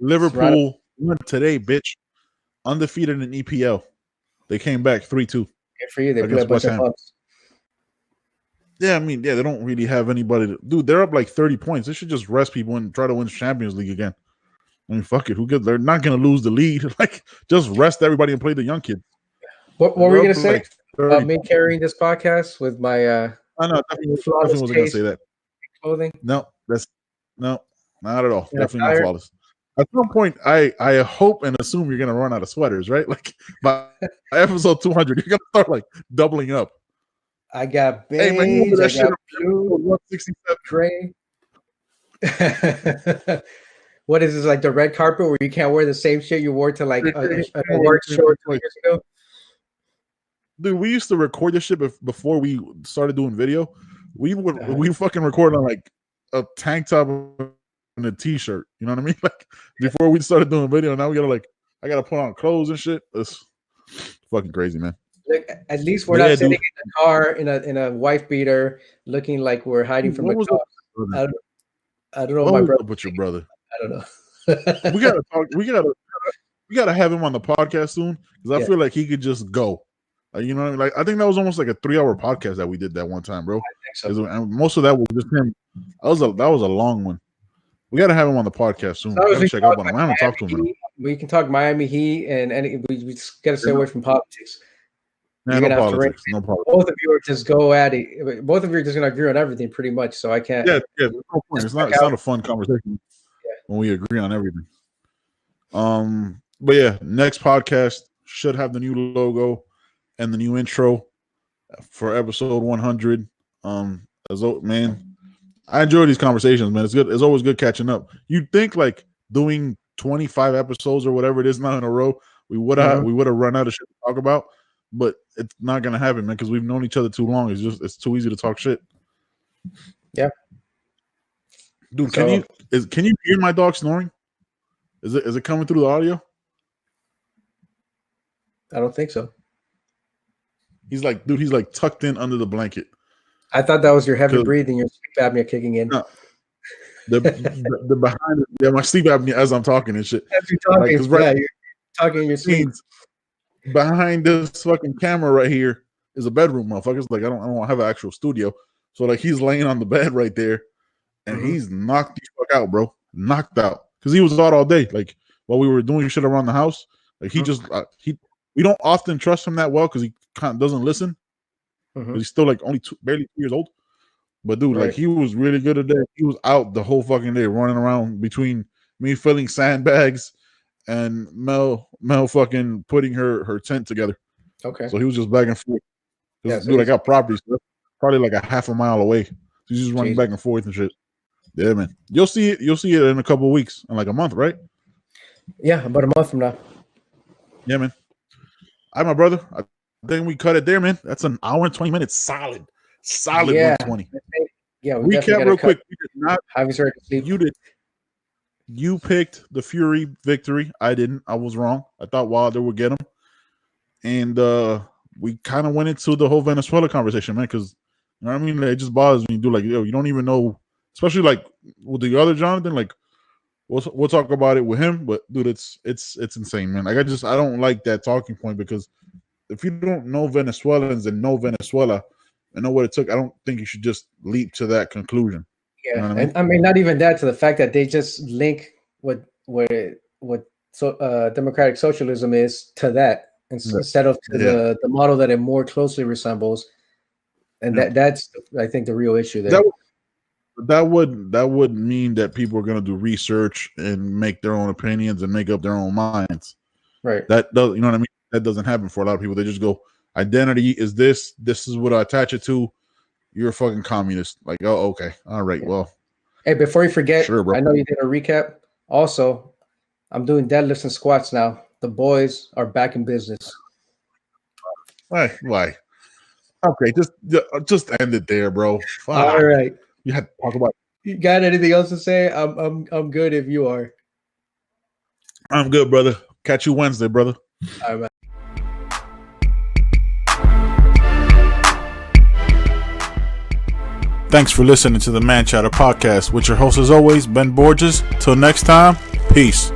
Liverpool won today, bitch. Undefeated in EPL. They came back 3-2. Good for you. They play a bunch of clubs. Yeah, I mean, they don't really have anybody. Dude, they're up like 30 points. They should just rest people and try to win the Champions League again. I mean, fuck it. They're not going to lose the lead. Like, just rest everybody and play the young kids. What were you going to say about me carrying this podcast with my I know. Definitely wasn't going to say that. Clothing? No, not at all. Definitely not flawless. At some point, I hope and assume you're going to run out of sweaters, right? Like, by episode 200, you're going to start, like, doubling up. I got beige, I got blue, 167 gray. What is this, like the red carpet where you can't wear the same shit you wore to like a award show 2 years ago? Dude, we used to record this shit before we started doing video. We fucking record on like a tank top and a t-shirt. You know what I mean? Like before we started doing video, now we gotta I gotta put on clothes and shit. It's fucking crazy, man. Like, at least we're not sitting in the car in a wife beater, looking like we're hiding from the cops. I don't know. What my brother. With your brother, I don't know. we gotta talk. We gotta have him on the podcast soon because I feel like he could just go. You know what I mean? Like I think that was almost like a 3-hour podcast that we did that one time, bro. I think so. And most of that was just him. That was a long one. We gotta have him on the podcast soon. We gotta check up on him. I haven't talked to him. We can talk Miami Heat and we just gotta stay away from politics. Yeah, no politics. No politics. Both of you are just go at it. Both of you are just gonna agree on everything, pretty much. So I can't. Yeah. No point. It's not a fun conversation when we agree on everything. But yeah, next podcast should have the new logo and the new intro for episode 100. Man, I enjoy these conversations, man. It's good. It's always good catching up. You'd think like doing 25 episodes or whatever it is now in a row, we would have run out of shit to talk about. But it's not gonna happen, man, because we've known each other too long. It's too easy to talk shit. Yeah, dude. Can you hear my dog snoring? Is it coming through the audio? I don't think so. He's like tucked in under the blanket. I thought that was your heavy breathing, your sleep apnea kicking in. No. The behind my sleep apnea as I'm talking and shit. As you're talking, you're talking in your sleep. Behind this fucking camera right here is a bedroom, motherfuckers. Like I don't have an actual studio, so like he's laying on the bed right there, and he's knocked the fuck out, bro. Knocked out because he was out all day. Like while we were doing shit around the house, like he just we don't often trust him that well because he kind of doesn't listen. He's still like barely 2 years old. But dude, like he was really good today. He was out the whole fucking day running around between me filling sandbags and Mel fucking putting her tent together. Okay. So he was just back and forth. Dude, I got properties probably like a half a mile away. So he's just running back and forth and shit. Yeah, man. You'll see it in a couple of weeks, in like a month, right? Yeah, about a month from now. Yeah, man. All right, my brother. I think we cut it there, man. That's an hour and 20 minutes. Solid 120. Yeah, recap real quick. We did not. You did. You picked the Fury victory. I didn't. I was wrong. I thought Wilder would get him. And we kind of went into the whole Venezuela conversation, man, because you know what I mean? It just bothers me. You don't even know, especially like with the other Jonathan, like we'll talk about it with him, but dude, it's insane, man. Like I don't like that talking point because if you don't know Venezuelans and know Venezuela and know what it took, I don't think you should just leap to that conclusion. Yeah, you know what I mean? And I mean, not even that, to the fact that they just link what democratic socialism is to that. instead of to the model that it more closely resembles. And that's, I think, the real issue there. That would mean that people are going to do research and make their own opinions and make up their own minds. Right. That does, you know what I mean? That doesn't happen for a lot of people. They just go, identity is this. This is what I attach it to. You're a fucking communist. Like, oh, okay, all right, well. Hey, before you forget, sure, bro. I know you did a recap. Also, I'm doing deadlifts and squats now. The boys are back in business. Why? Okay, just end it there, bro. Fuck. All right. You had to talk about. You got anything else to say? I'm good if you are. I'm good, brother. Catch you Wednesday, brother. All right. Thanks for listening to the Man Chatter Podcast with your host, as always, Ben Borges. Till next time, peace.